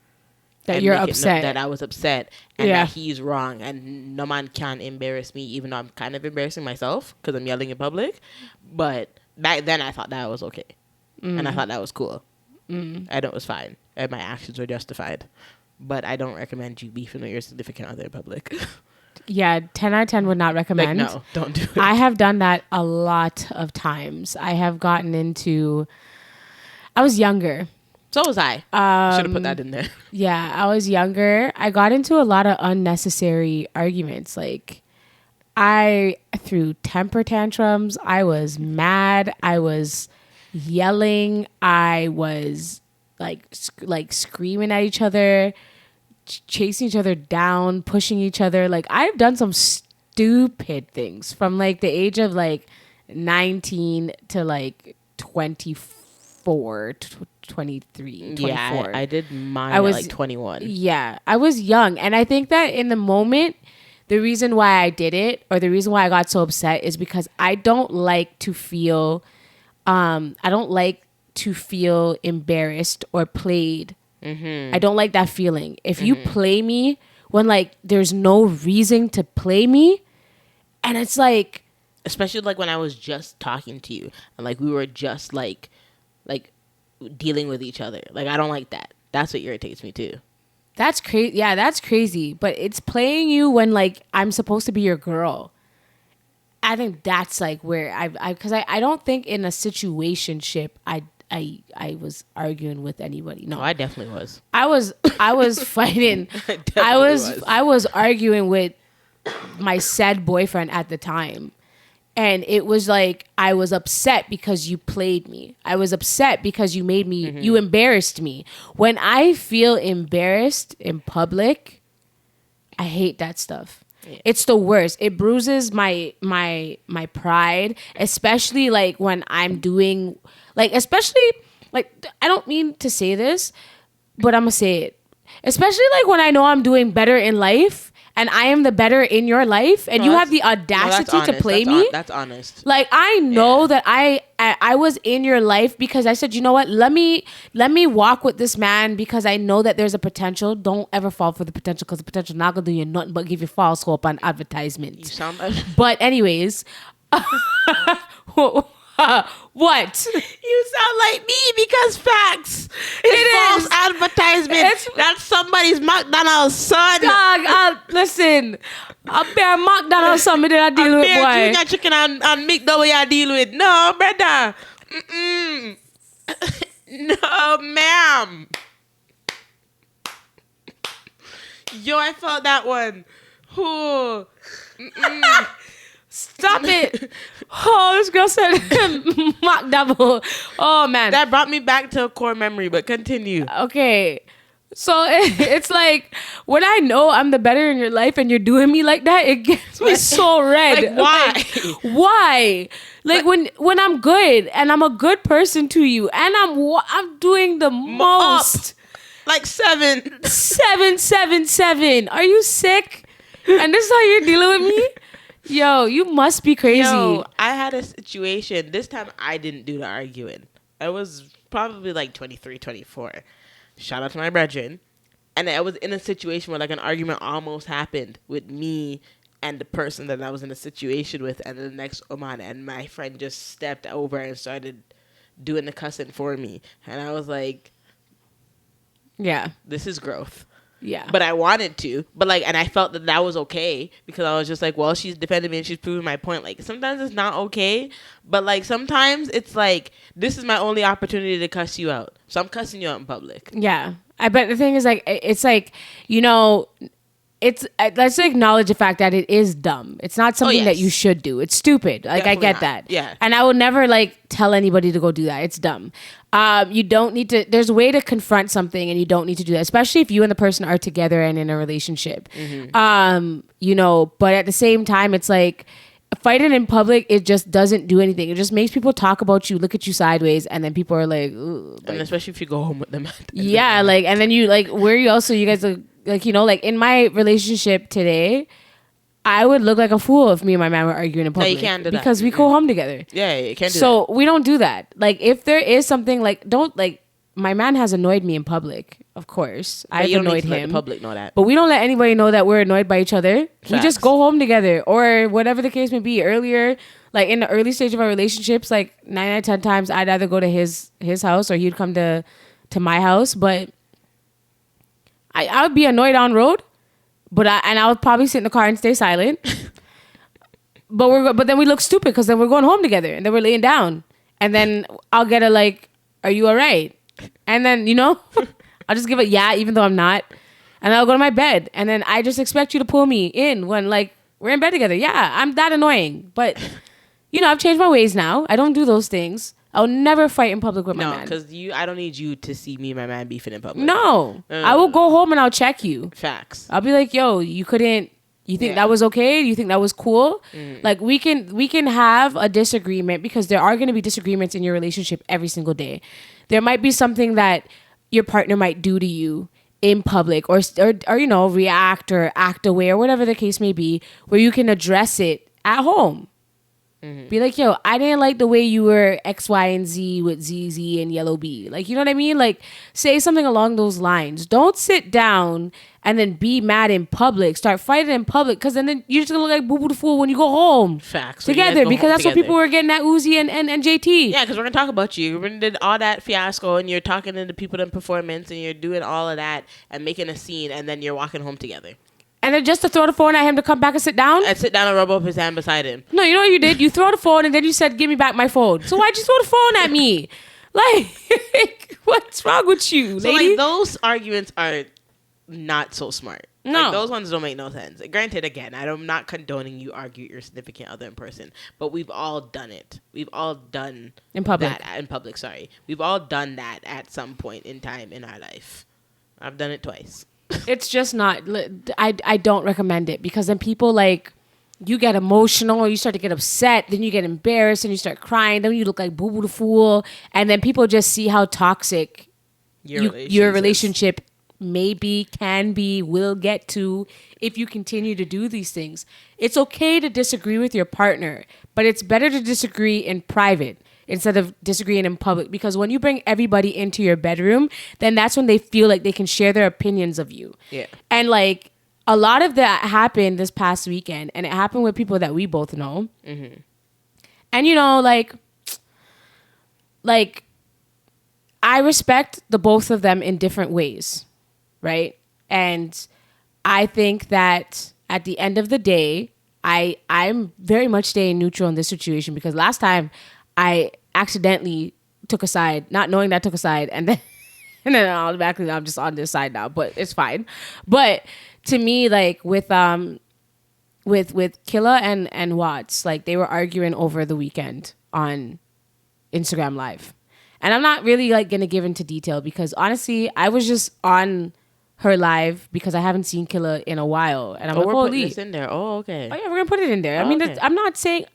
That you're upset. That I was upset and that he's wrong. And no man can embarrass me, even though I'm kind of embarrassing myself because I'm yelling in public. But back then I thought that was okay. And I thought that was cool. And it was fine. And my actions were justified. But I don't recommend you beefing with your significant other in public. Yeah, 10 out of 10 would not recommend. Like, no, don't do it. I have done that a lot of times. I have gotten into... I was younger. So was I. Should have put that in there. Yeah, I was younger. I got into a lot of unnecessary arguments. Like, I threw temper tantrums. I was mad. I was yelling. I was like screaming at each other, chasing each other down, pushing each other. Like, I've done some stupid things from like the age of like 19 to like 24, 23, 24. Yeah, I did mine at like 21. Yeah, I was young. And I think that in the moment, the reason why I did it, or the reason why I got so upset, is because I don't like to feel embarrassed or played. Mm-hmm. I don't like that feeling. If you play me when like there's no reason to play me, and it's like, especially like when I was just talking to you and like we were just like dealing with each other. Like, I don't like that. That's what irritates me too. That's crazy. Yeah, that's crazy. But it's playing you when like I'm supposed to be your girl. I think that's like where because I don't think in a situationship I was arguing with anybody. No, I definitely was. I was fighting. I was arguing with my said boyfriend at the time. And it was like, I was upset because you played me. I was upset because you made me, you embarrassed me. When I feel embarrassed in public, I hate that stuff. Yeah. It's the worst. It bruises my pride, especially like when I'm doing, like, especially, like, I don't mean to say this, but I'm gonna say it. Especially like when I know I'm doing better in life, and I am the better in your life, and you have the audacity to play me. That's honest. Like, I know that I was in your life because I said, you know what? Let me walk with this man because I know that there's a potential. Don't ever fall for the potential, because the potential not gonna do you nothing but give you false hope on advertisement. You sound like... But anyways, what? You sound like me because facts. It's false advertisement. That's somebody's McDonald's son. Dog, listen. A bear McDonald's son me that I deal with, boy. A bear junior chicken and McDonald's I deal with. No, brother. No, ma'am. Yo, I felt that one. Stop it. Oh, this girl said mock double. Oh, man. That brought me back to a core memory, but continue. Okay. So it's like when I know I'm the better in your life and you're doing me like that, it gets me so red. Like, why? Why? Like when I'm good and I'm a good person to you and I'm doing the most. Like 7. 7. Are you sick? And this is how you're dealing with me? Yo, you must be crazy. Yo, I had a situation. This time I didn't do the arguing. I was probably like 23, 24. Shout out to my brethren. And I was in a situation where like an argument almost happened with me and the person that I was in a situation with and the next Oman. And my friend just stepped over and started doing the cussing for me. And I was like, yeah, this is growth. Yeah. But I wanted to. But like, and I felt that was okay because I was just like, well, she's defending me and she's proving my point. Like, sometimes it's not okay. But like, sometimes it's like, this is my only opportunity to cuss you out. So I'm cussing you out in public. Yeah. But the thing is, like, it's like, you know, let's acknowledge the fact that it is dumb. It's not something that you should do. It's stupid. Like, Definitely I get not. that. Yeah. And I would never like tell anybody to go do that. It's dumb. You don't need to, there's a way to confront something and you don't need to do that, especially if you and the person are together and in a relationship. Mm-hmm. You know, but at the same time, it's like fighting in public, it just doesn't do anything. It just makes people talk about you, look at you sideways, and then people are like, ooh, and especially if you go home with them. Yeah, like, and then you like, where you also, you guys are, like, you know, like in my relationship today, I would look like a fool if me and my man were arguing in public. No, you can't do that. Because we go home together. Yeah, you can't do that. So we don't do that. Like, if there is something like, my man has annoyed me in public, of course. But I've you don't annoyed need to let him. the public know that. But we don't let anybody know that we're annoyed by each other. Facts. We just go home together or whatever the case may be. Earlier, like in the early stage of our relationships, like 9 out of 10 times I'd either go to his house or he'd come to my house. But I would be annoyed on road, I would probably sit in the car and stay silent. But then we look stupid because then we're going home together and then we're laying down. And then I'll get a like, are you all right? And then, you know, I'll just give a yeah, even though I'm not. And I'll go to my bed. And then I just expect you to pull me in when, like, we're in bed together. Yeah, I'm that annoying. But, you know, I've changed my ways now. I don't do those things. I'll never fight in public with my man. No, because I don't need you to see me and my man beefing in public. No. I will go home and I'll check you. Facts. I'll be like, yo, you think that was okay? You think that was cool? Like, we can have a disagreement because there are going to be disagreements in your relationship every single day. There might be something that your partner might do to you in public or you know, react or act away or whatever the case may be, where you can address it at home. Be like, yo, I didn't like the way you were X, Y, and Z with ZZ and Yellow B. Like, you know what I mean? Like, say something along those lines. Don't sit down and then be mad in public. Start fighting in public, because then you're just going to look like boo-boo the fool when you go home. Facts. Together, because that's what people were getting at Uzi and JT. Yeah, because we're going to talk about you. We're going to do all that fiasco, and you're talking to the people in performance, and you're doing all of that and making a scene, and then you're walking home together. And then just to throw the phone at him to come back and sit down? And sit down and rub up his hand beside him. No, you know what you did? You throw the phone and then you said, give me back my phone. So why'd you throw the phone at me? Like, what's wrong with you, so lady? like, those arguments are not so smart. No. Like, those ones don't make no sense. Granted, again, I'm not condoning you argue your significant other in person, but we've all done it. We've all done in public. That in public, sorry. We've all done that at some point in time in our life. I've done it twice. It's just not, I don't recommend it, because then people, like, you get emotional, you start to get upset, then you get embarrassed and you start crying, then you look like boo-boo the fool, and then people just see how toxic your relationship maybe, can be, will get to if you continue to do these things. It's okay to disagree with your partner, but it's better to disagree in private instead of disagreeing in public, because when you bring everybody into your bedroom, then that's when they feel like they can share their opinions of you. Yeah. And like, a lot of that happened this past weekend, and it happened with people that we both know. Mm-hmm. And, you know, like I respect the both of them in different ways, right? And I think that at the end of the day, I'm very much staying neutral in this situation, because last time I accidentally took a side, not knowing that I took a side, and then automatically I'm just on this side now, but it's fine. But to me, like with with Killa and Watts, like they were arguing over the weekend on Instagram Live. And I'm not really like gonna give into detail because honestly, I was just on her live because I haven't seen Killa in a while, and I'm like, we're holy, putting this in there. Oh, okay. Oh yeah, we're gonna put it in there. I Oh, mean, okay. I'm not saying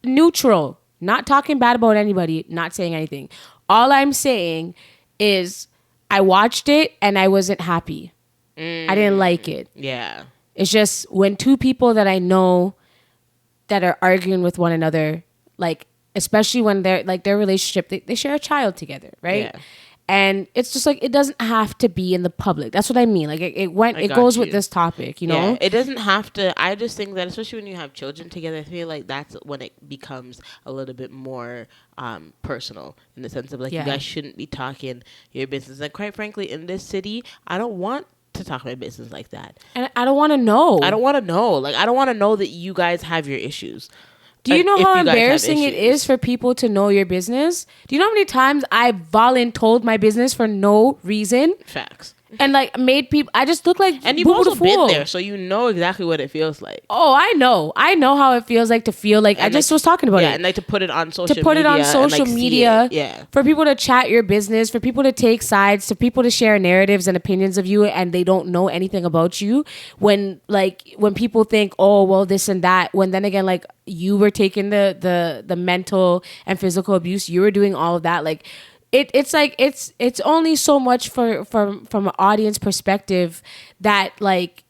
neutral, not talking bad about anybody, not saying anything. All I'm saying is I watched it and I wasn't happy. I didn't like it. Yeah. It's just when two people that I know that are arguing with one another, like especially when they're like their relationship, they share a child together, right? Yeah. And it's just like it doesn't have to be in the public. That's what I mean. Like it goes with this topic, you know? Yeah, it doesn't have to. I just think that especially when you have children together, I feel like that's when it becomes a little bit more personal in the sense of like you guys shouldn't be talking your business. And quite frankly, in this city, I don't want to talk my business like that. And I don't want to know. I don't want to know. Like I don't want to know that you guys have your issues. Do you know how embarrassing it is for people to know your business? Do you know how many times I voluntold my business for no reason? Facts. And like made people, I just look like and you've also been there, so you know exactly what it feels like. Oh, I know how it feels like to feel like, and I just was talking about it. Yeah, and like to put it on social media. To put it on social media. Yeah. For people to chat your business, for people to take sides, for people to share narratives and opinions of you and they don't know anything about you. When people think, oh, well, this and that, when then again, like you were taking the mental and physical abuse, you were doing all of that, like it's like it's only so much from an audience perspective that like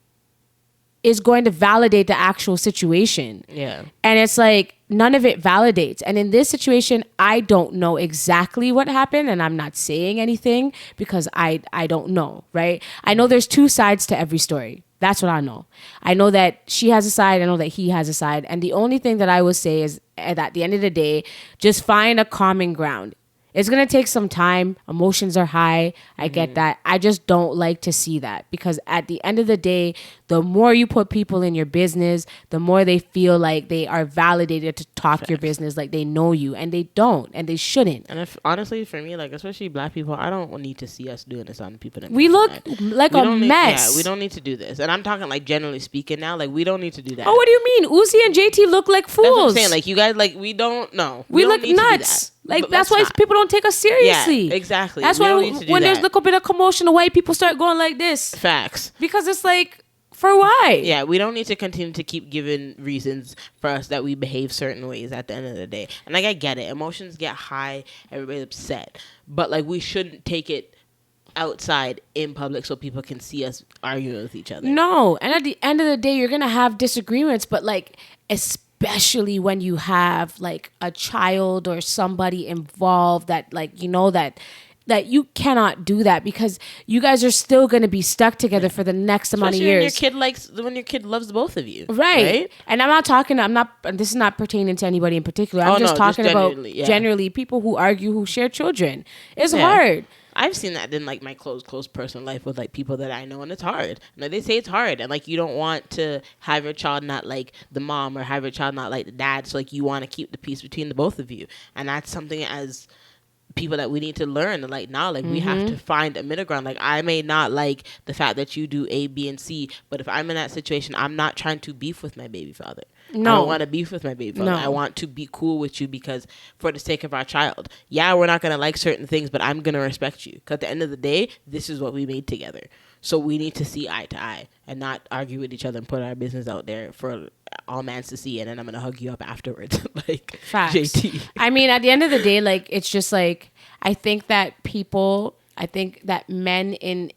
is going to validate the actual situation. Yeah. And it's like none of it validates. And in this situation, I don't know exactly what happened, and I'm not saying anything because I don't know, right? I know there's two sides to every story. That's what I know. I know that she has a side. I know that he has a side. And the only thing that I will say is at the end of the day, just find a common ground. It's going to take some time. Emotions are high. I get that. I just don't like to see that because at the end of the day, the more you put people in your business, the more they feel like they are validated to talk your business, like they know you, and they don't, and they shouldn't. And honestly, for me, like especially Black people, I don't need to see us doing this on people. That we look like a mess. We don't need to do this. And I'm talking like generally speaking now, like we don't need to do that. Oh, what do you mean? Uzi and JT look like fools. That's what I'm saying. Like you guys, like we don't know. We look nuts. Like that's why people don't take us seriously. Yeah, exactly. That's why when there's a little bit of commotion, the white people start going like this. Facts. Because it's like, for why? Yeah, we don't need to continue to keep giving reasons for us that we behave certain ways at the end of the day. And like I get it, emotions get high, everybody's upset, but like we shouldn't take it outside in public so people can see us arguing with each other. No, and at the end of the day, you're gonna have disagreements, but like especially when you have like a child or somebody involved that like you know that you cannot do that because you guys are still going to be stuck together for the next amount of years. When your kid loves both of you, right? And this is not pertaining to anybody in particular. I'm just talking about generally people who argue, who share children. It's hard. I've seen that in like my close personal life with like people that I know, and it's hard. Like they say it's hard, and like you don't want to have your child not like the mom or have your child not like the dad. So like you want to keep the peace between the both of you, and that's something as people that we need to learn. Like now, like we have to find a middle ground. Like I may not like the fact that you do A, B, and C, but if I'm in that situation, I'm not trying to beef with my baby father. No. I don't want to beef with my baby father. No. I want to be cool with you because for the sake of our child. Yeah, we're not going to like certain things, but I'm going to respect you. Because at the end of the day, this is what we made together. So we need to see eye to eye and not argue with each other and put our business out there for all mans to see. And then I'm going to hug you up afterwards. Like Facts. JT. I mean, at the end of the day, like, it's just like, I think that men in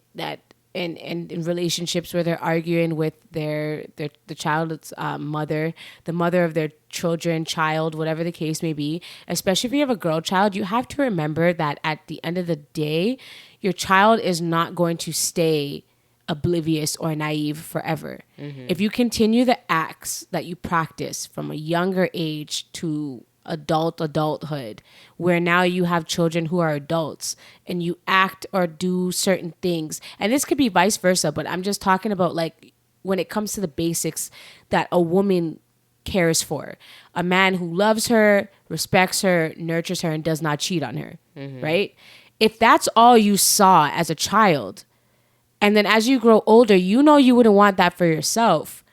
relationships where they're arguing with the child's mother, the mother of their children, child, whatever the case may be, especially if you have a girl child, you have to remember that at the end of the day, your child is not going to stay oblivious or naive forever. If you continue the acts that you practice from a younger age to adulthood, where now you have children who are adults and you act or do certain things, and this could be vice versa, but I'm just talking about like when it comes to the basics that a woman cares for, a man who loves her, respects her, nurtures her, and does not cheat on her, right? If that's all you saw as a child, and then as you grow older, you know you wouldn't want that for yourself,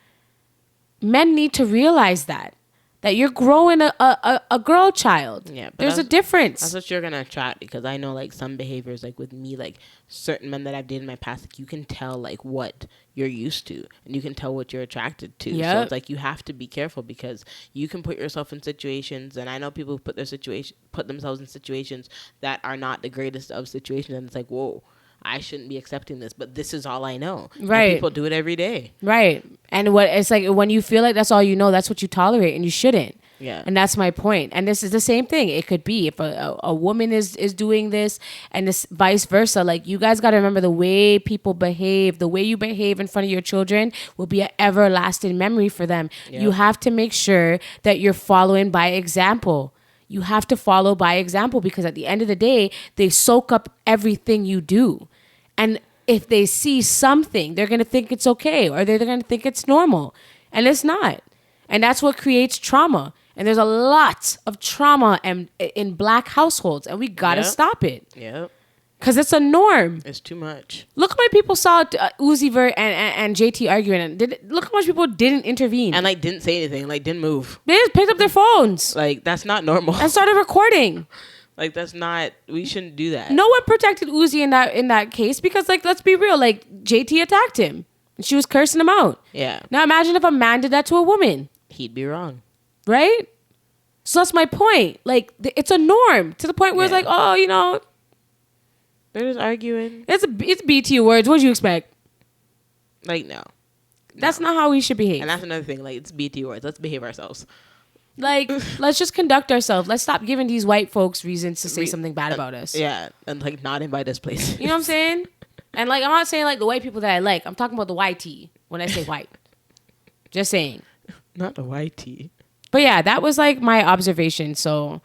men need to realize that you're growing a girl child. Yeah, but there's a difference. That's what you're gonna attract, because I know like some behaviors, like with me, like certain men that I've dated in my past, like you can tell like what you're used to, and you can tell what you're attracted to. Yep. So it's like you have to be careful, because you can put yourself in situations, and I know people put themselves in situations that are not the greatest of situations, and it's like, whoa, I shouldn't be accepting this, but this is all I know. Right. And people do it every day. Right. And what it's like when you feel like that's all you know, that's what you tolerate, and you shouldn't. Yeah. And that's my point. And this is the same thing. It could be if a woman is doing this, and this vice versa. Like, you guys got to remember, the way people behave, the way you behave in front of your children will be an everlasting memory for them. Yeah. You have to make sure that you're following by example. You have to follow by example, because at the end of the day, they soak up everything you do. And if they see something, they're going to think it's okay, or they're going to think it's normal. And it's not. And that's what creates trauma. And there's a lot of trauma in black households, and we got to stop it. Yep. Because it's a norm. It's too much. Look how many people saw Uzi Vert and JT arguing. And look how much people didn't intervene. And like didn't say anything, like didn't move. They just picked up their phones. Like, that's not normal. And started recording. Like, that's not, we shouldn't do that. No one protected Uzi in that case, because, like, let's be real, like, JT attacked him and she was cursing him out. Yeah. Now imagine if a man did that to a woman. He'd be wrong. Right? So that's my point. Like, it's a norm to the point where it's like, oh, you know, they're just arguing. it's BT words. What do you expect? Like, no. That's not how we should behave. And that's another thing. Like, it's BT words. Let's behave ourselves. Like, let's just conduct ourselves. Let's stop giving these white folks reasons to say something bad about us. Yeah. And like, not invite us places. You know what I'm saying? And like, I'm not saying like the white people that I like. I'm talking about the YT when I say white. Just saying. Not the YT. But yeah, that was like my observation. So,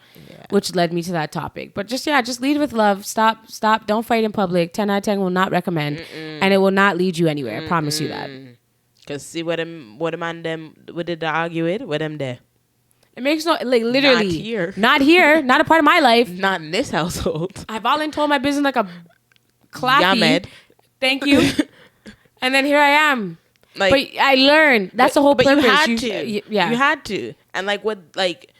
which led me to that topic. But just lead with love. Stop. Don't fight in public. 10 out of 10 will not recommend. And it will not lead you anywhere. I promise you that. Because see what the man did they argue with? What them there? It makes no, like, literally. Not here. Not here. Not a part of my life. Not in this household. I volunteered my business like a clappy. Yamed. Thank you. And then here I am. Like, but I learned. That's the whole purpose. You had to. You had to. And like what, like,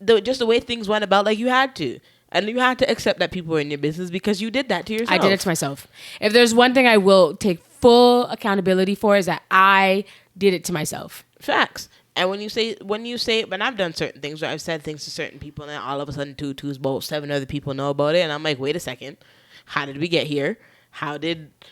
just the way things went about, like, you had to. And you had to accept that people were in your business because you did that to yourself. I did it to myself. If there's one thing I will take full accountability for, is that I did it to myself. Facts. And when I've done certain things where I've said things to certain people, and then all of a sudden 2's both 7 other people know about it, and I'm like, wait a second, how did we get here?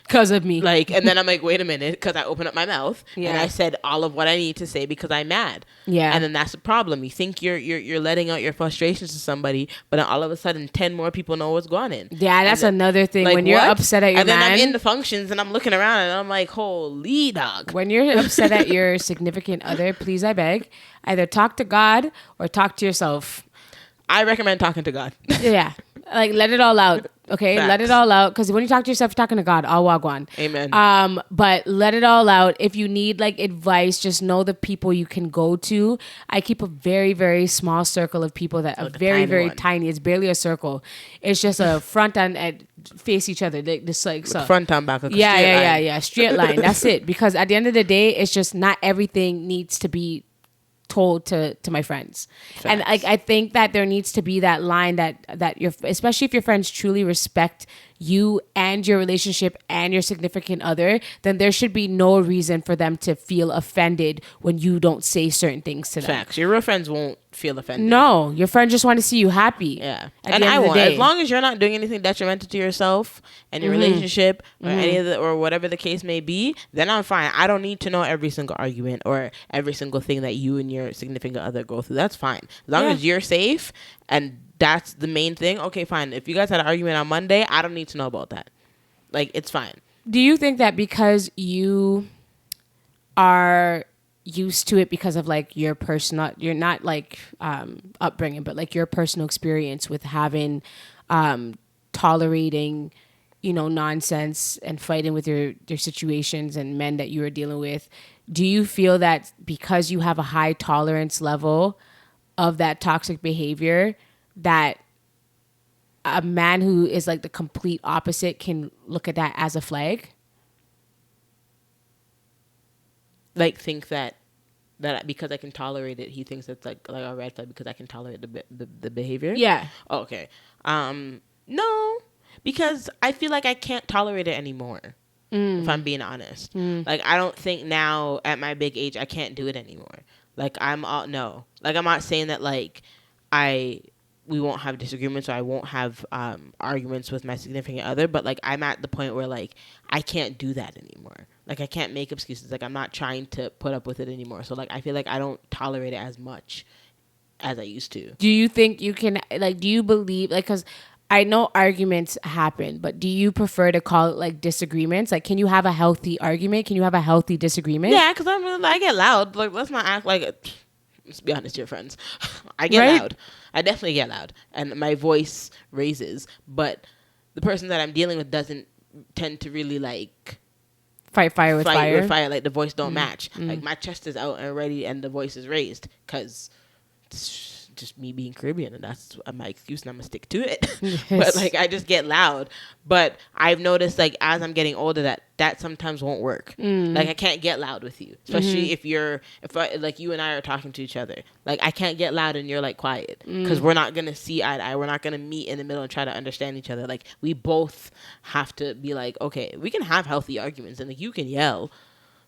Because of me. Like, and then I'm like, wait a minute, because I opened up my mouth and I said all of what I need to say because I'm mad. Yeah. And then that's the problem. You think you're letting out your frustrations to somebody, but then all of a sudden 10 more people know what's going on. Yeah, that's another thing. Like, when you're upset at your man. And then I'm in the functions and I'm looking around and I'm like, holy dog. When you're upset at your significant other, please, I beg, either talk to God or talk to yourself. I recommend talking to God. Yeah. Like, let it all out. Okay, Facts. Let it all out. Because when you talk to yourself, you're talking to God. All wagwan. Amen. But let it all out. If you need like advice, just know the people you can go to. I keep a very, very small circle of people that are very, very tiny. It's barely a circle. It's just a front and face each other. Just like so. Front and back. Yeah. Straight line. That's it. Because at the end of the day, it's just not everything needs to be told to my friends. Facts. And I think that there needs to be that line that you're, especially if your friends truly respect you and your relationship and your significant other, then there should be no reason for them to feel offended when you don't say certain things to them. Facts. Your real friends won't feel offended. No, your friends just want to see you happy. Yeah. And I won't. As long as you're not doing anything detrimental to yourself and your relationship or any of or whatever the case may be, then I'm fine. I don't need to know every single argument or every single thing that you and your significant other go through. That's fine. As long as you're safe and that's the main thing. Okay, fine. If you guys had an argument on Monday, I don't need to know about that. Like, it's fine. Do you think that because you are used to it because of like your personal, you're not like upbringing, but like your personal experience with having, tolerating, nonsense and fighting with your situations and men that you are dealing with, do you feel that because you have a high tolerance level of that toxic behavior, that a man who is like the complete opposite can look at that as a flag? Like, think that that because I can tolerate it, he thinks it's like a red flag because I can tolerate the behavior. Yeah. Oh, okay. No, because I feel like I can't tolerate it anymore. If I'm being honest, like I don't think now at my big age I can't do it anymore. Like I'm not saying that like we won't have disagreements or I won't have arguments with my significant other, but like I'm at the point where like I can't do that anymore. Like I can't make excuses. Like I'm not trying to put up with it anymore. So like I feel like I don't tolerate it as much as I used to. Do you think you can, like, do you believe, like, because I know arguments happen, but do you prefer to call it like disagreements? Like, can you have a healthy argument? Can you have a healthy disagreement? Yeah, because I get loud. Like, let's not act like it. Let's be honest, your friends. I get loud. I definitely get loud, and my voice raises. But the person that I'm dealing with doesn't tend to really like fight fire with fire. Like the voice don't match. Like my chest is out and ready, and the voice is raised because it's just me being Caribbean, and that's my excuse, and I'm gonna stick to it. Yes. But like I just get loud. But I've noticed like as I'm getting older that sometimes won't work. Like I can't get loud with you, especially if like you and I are talking to each other. Like I can't get loud and you're like quiet because we're not gonna see eye to eye. We're not gonna meet in the middle and try to understand each other. Like we both have to be like, okay, we can have healthy arguments and like you can yell,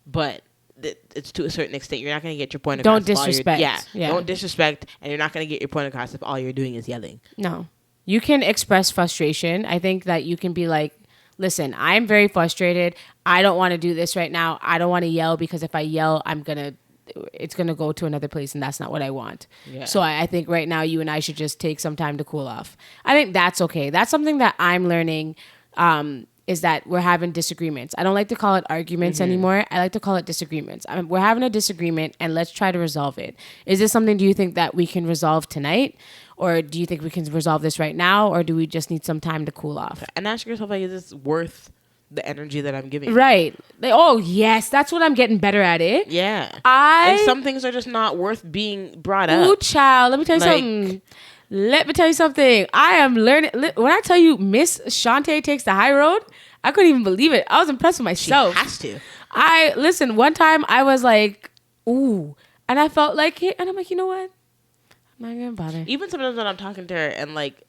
but it's to a certain extent. You're not going to get your point across. Don't disrespect. Yeah, don't disrespect, and you're not going to get your point across if all you're doing is yelling. No. You can express frustration. I think that you can be like, listen, I'm very frustrated. I don't want to do this right now. I don't want to yell because if I yell, it's going to go to another place, and that's not what I want. Yeah. So I think right now you and I should just take some time to cool off. I think that's okay. That's something that I'm learning, is that we're having disagreements. I don't like to call it arguments anymore. I like to call it disagreements. We're having a disagreement and let's try to resolve it. Is this something, do you think, that we can resolve tonight? Or do you think we can resolve this right now? Or do we just need some time to cool off? And ask yourself, like, is this worth the energy that I'm giving? Right. Like, oh, yes, that's what I'm getting better at it. Yeah. And some things are just not worth being brought up. Ooh, child, let me tell you something. Let me tell you something. I am learning. When I tell you Miss Shantae takes the high road, I couldn't even believe it. I was impressed with myself. She has to. Listen, one time I was like, ooh. And I felt like it. And I'm like, you know what? I'm not going to bother. Even sometimes when I'm talking to her and like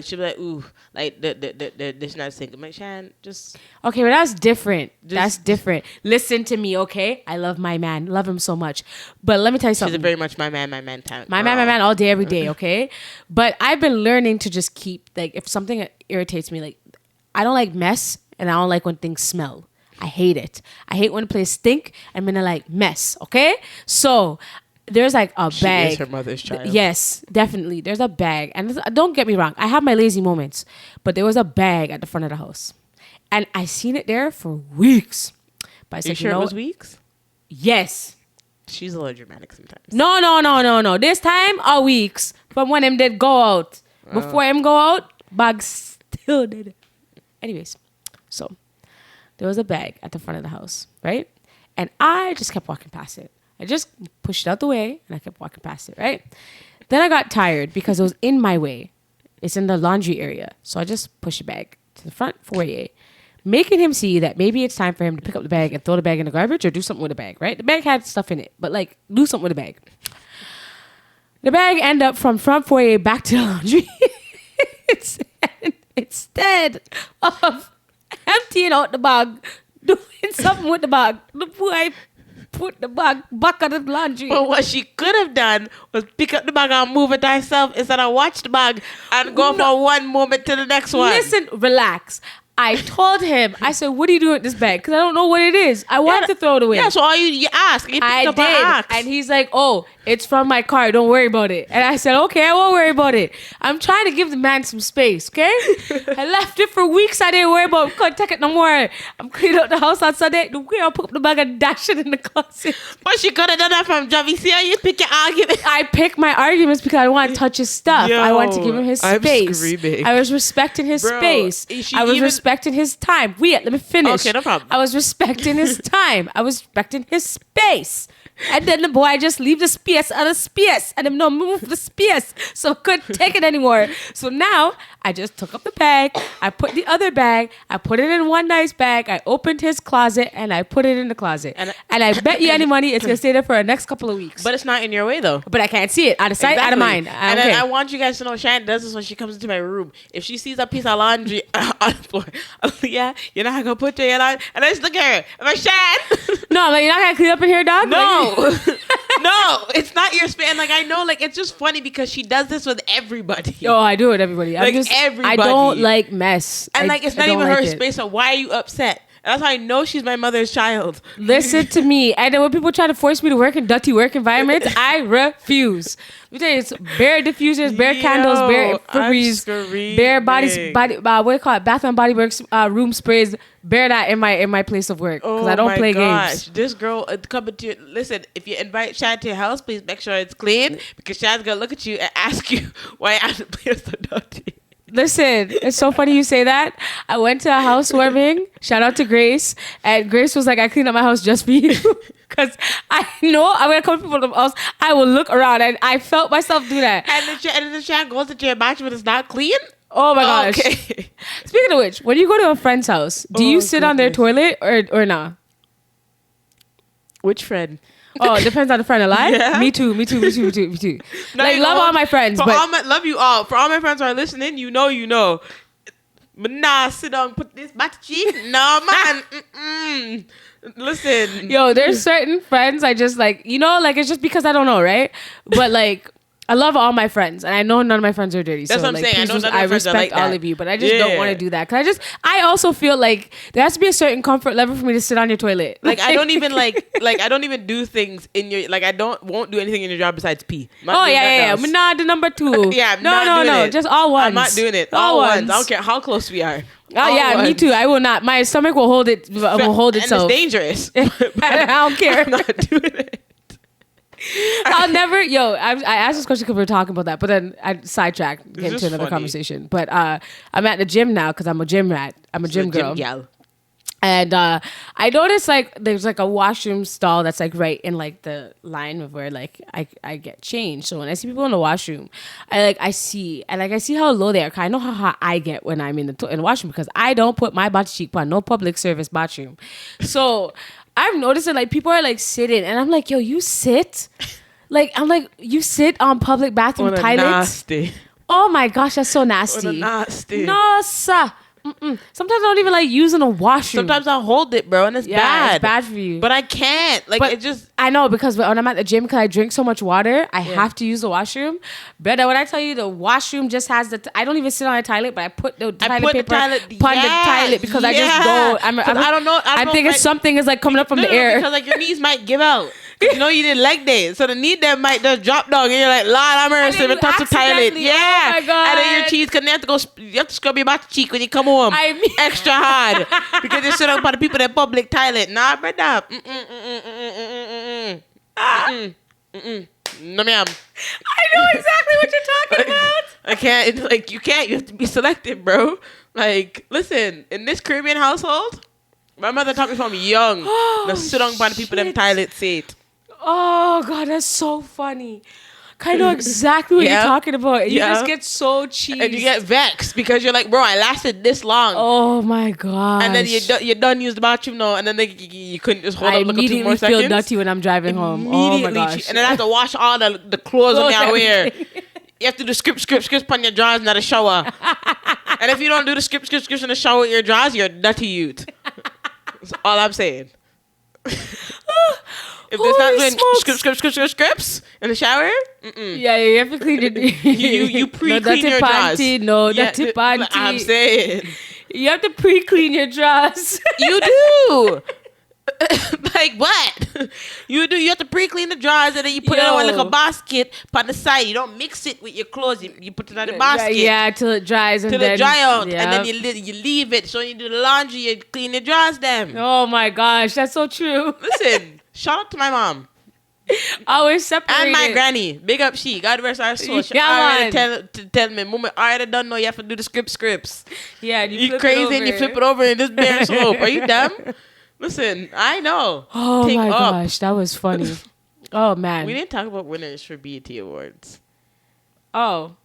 she'll be like, ooh, like this not sync. I'm like, Shan, just. Okay, but that's different. That's different. Listen to me, okay? I love my man. Love him so much. But let me tell you something. She's very much my man time. My man all day, every day, okay? But I've been learning to just keep, like, if something irritates me, like, I don't like mess and I don't like when things smell. I hate it. I hate when a place stink. I'm gonna like mess, okay? So there's like a bag. She is her mother's child. Yes, definitely. There's a bag. And don't get me wrong. I have my lazy moments. But there was a bag at the front of the house. And I seen it there for weeks. But I said, you sure it was weeks? Yes. She's a little dramatic sometimes. No. This time, weeks. From when him did go out. Before him go out, bag still did it. Anyways, so there was a bag at the front of the house, right? And I just kept walking past it. I just pushed it out the way and I kept walking past it, right? Then I got tired because it was in my way. It's in the laundry area. So I just pushed the bag to the front foyer, making him see that maybe it's time for him to pick up the bag and throw the bag in the garbage or do something with the bag, right? The bag had stuff in it, but like do something with the bag. The bag ended up from front foyer back to the laundry. Instead of emptying out the bag, doing something with the bag, the boy put the bag back on the laundry. But what she could have done was pick up the bag and move it herself instead of watch the bag and go from one moment to the next one. Listen, relax. I told him, I said, what are you doing with this bag? Because I don't know what it is. I want to throw it away. Yeah, so all you ask. You I did. And he's like, oh, it's from my car. Don't worry about it. And I said, okay, I won't worry about it. I'm trying to give the man some space, okay? I left it for weeks. I didn't worry about it. Couldn't take it no more. I'm cleaning up the house on Sunday. I'll pick up the bag and dash it in the closet. But she could have done that from Javi. See how you pick your argument? I pick my arguments because I want to touch his stuff. I want to give him his space. Screaming. I was respecting his space. I was respecting his time. Let me finish. Okay, no problem. I was respecting his time. I was respecting his space. And then the boy just leave the space space and a space, and them no move the space, so I couldn't take it anymore. So now I just took up the bag, I put the other bag, I put it in one nice bag, I opened his closet, and I put it in the closet. And I bet you any money it's gonna stay there for the next couple of weeks. But it's not in your way though. But I can't see it. Out of sight, out of mind. And then I want you guys to know Shannon does this when she comes into my room. If she sees a piece of laundry on the floor, yeah, you're not gonna put your on. And I just look at her. I'm like, Shan. No, I'm like, you're not gonna clean up in here, dog? No. No, it's not your space. And like, I know, like, it's just funny because she does this with everybody. Oh, I do it, everybody. Like, everybody. I don't like mess. And like, it's not even like her space, so why are you upset? That's how I know she's my mother's child. Listen to me. And then when people try to force me to work in dirty work environments, I refuse. Let me tell you, it's bare diffusers, bare candles, bare Febreze, bare body, what do you call it? Bath and Body Works room sprays. Bare that in my place of work because I don't play games. This girl coming to listen. If you invite Shad to your house, please make sure it's clean because Shad's gonna look at you and ask you why I have to play so dirty. Listen, it's so funny you say that. I went to a housewarming. Shout out to Grace. And Grace was like, I cleaned up my house just for you. Because I know I'm going to come to people's house. I will look around. And I felt myself do that. And the Shad goes into your bathroom and it's not clean? Oh my gosh. Okay. Speaking of which, when you go to a friend's house, do you sit on their toilet or not? Which friend? Oh, it depends on the friend alive. Yeah. Me too. No, like, love all my friends. Love you all. For all my friends who are listening, you know. But nah, sit down, put this butt cheek. No, man. Mm-mm. Listen. Yo, there's certain friends I just like, like it's just because I don't know, right? But like, I love all my friends, and I know none of my friends are dirty. That's what I'm saying. I know none of my friends are like that. I respect all of you, but I just don't want to do that. Cause I also feel like there has to be a certain comfort level for me to sit on your toilet. Like I don't even I don't even do things in your won't do anything in your job besides pee. Yeah. But nah, the number two. Yeah, no, just all ones. I'm not doing it. All ones. I don't care how close we are. Oh yeah, ones. Me too. I will not. My stomach will hold it. Will hold itself. And it's dangerous. I don't care. I'm not doing it. I'll never, I asked this question because we were talking about that, but then I sidetracked, get into another conversation. But I'm at the gym now because I'm a gym rat. I'm a gym girl. And I noticed like there's like a washroom stall that's like right in like the line of where like I get changed. So when I see people in the washroom, I see how low they are. Cause I know how hot I get when I'm in the washroom because I don't put my butt cheek on no public service bathroom. So I'm noticing like people are like sitting and I'm like, yo, you sit? You sit on public bathroom toilets? Nasty. Oh my gosh, that's so nasty. Nasty. No, sir. Mm-mm. Sometimes I don't even like using a washroom. Sometimes I hold it, bro, and it's bad. It's bad for you. But I can't. I know because when I'm at the gym, because I drink so much water, I have to use the washroom. But when I tell you the washroom just has I don't even sit on a toilet, but I put the toilet paper on the toilet because I just go. I don't know. I'm thinking something is like coming up from the air. Because like your knees might give out. You know you did leg day, so the knee them might just drop down, and you're like, Lord have mercy, but touch the toilet. Yeah. Oh my God. And then your cheese, because you have to scrub your back cheek when you come home. Extra hard. Because you sit up by the people in the public toilet. Nah, brother. No, ma'am. I know exactly what you're talking about. I can't, you can't. You have to be selective, bro. Like, listen, in this Caribbean household, my mother taught me from young. Now sit down by the people in them toilet seat. Oh, God, that's so funny. I know exactly what you're talking about. You just get so cheesed. And you get vexed because you're like, bro, I lasted this long. Oh, my God. And then you're done use the bathroom now. And then you couldn't just hold up look up 2 more seconds. I immediately feel dirty when I'm driving home. Oh, my gosh. And then I have to wash all the clothes on I wear. You have to do script on your drawers, not a shower. And if you don't do the script in the shower with your drawers, you're a dirty youth. That's all I'm saying. If there's not doing scripts in the shower, yeah, you have to clean it. you pre-clean your drawers. No, dirty panty. I'm saying you have to pre-clean your drawers. You do. Like what? You have to pre-clean the drawers and then you put it in like a basket on the side. You don't mix it with your clothes. You put it in the basket. Yeah, till it dries and then it dry out, and then you leave it. So when you do the laundry, you clean the drawers. Them. Oh my gosh, that's so true. Listen, shout out to my mom. Always separated. And my granny. Big up she. God rest her soul. She already tell me, Mama, I already don't know you have to do the scripts. Yeah, you crazy and you flip it over and just bare soap. Are you dumb? Listen, I know. Oh my gosh, that was funny. Oh man. We didn't talk about winners for BET Awards. Oh.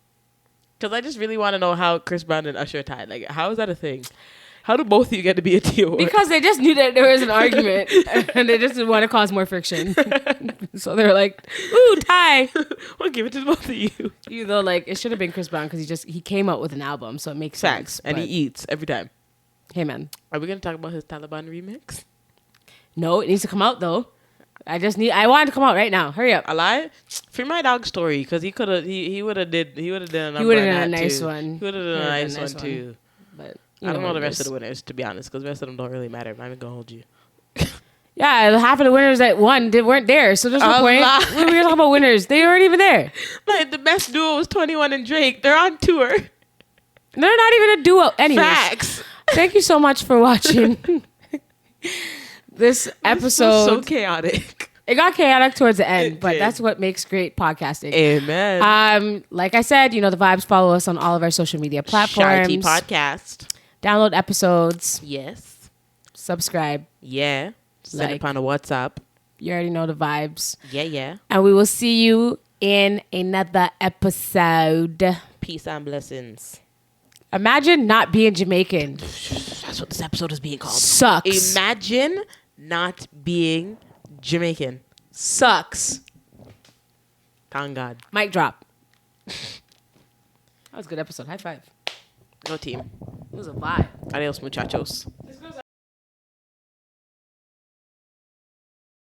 Because I just really want to know how Chris Brown and Usher tied. Like, how is that a thing? How do both of you get to BET Awards? Because they just knew that there was an argument and they just didn't want to cause more friction. So they were like, ooh, tie. We'll give it to both of you. Even though, like, it should have been Chris Brown because he came out with an album, so it makes Facts. sense. And he but- eats every time. Hey, man. Are we going to talk about his Taliban remix? No, it needs to come out, though. I want it to come out right now. Hurry up. I lie. Free my dog story because he could have. He would have done. He would have done a nice one. He would have done a nice one too. But I don't know the rest of the winners, to be honest, because the rest of them don't really matter. I'm not even gonna hold you. Yeah, half of the winners that won weren't there, so there's no point. We're talking about winners. They weren't even there. Like the best duo was 21 and Drake. They're on tour. They're not even a duo. Anyways, Facts. thank you so much for watching this episode. This was so chaotic. It got chaotic towards the end, It but did. that's what makes great podcasting. Amen. Like I said, the vibes. Follow us on all of our social media platforms. CheyTea podcast. Download episodes. Yes. Subscribe. Yeah. Send Like. it on a WhatsApp. You already know the vibes. Yeah. And we will see you in another episode. Peace and blessings. Imagine not being Jamaican. That's what this episode is being called. Sucks. Imagine not being Jamaican. Sucks. Thank God. Mic drop. That was a good episode. High five. Go team. It was a vibe. Adios, muchachos.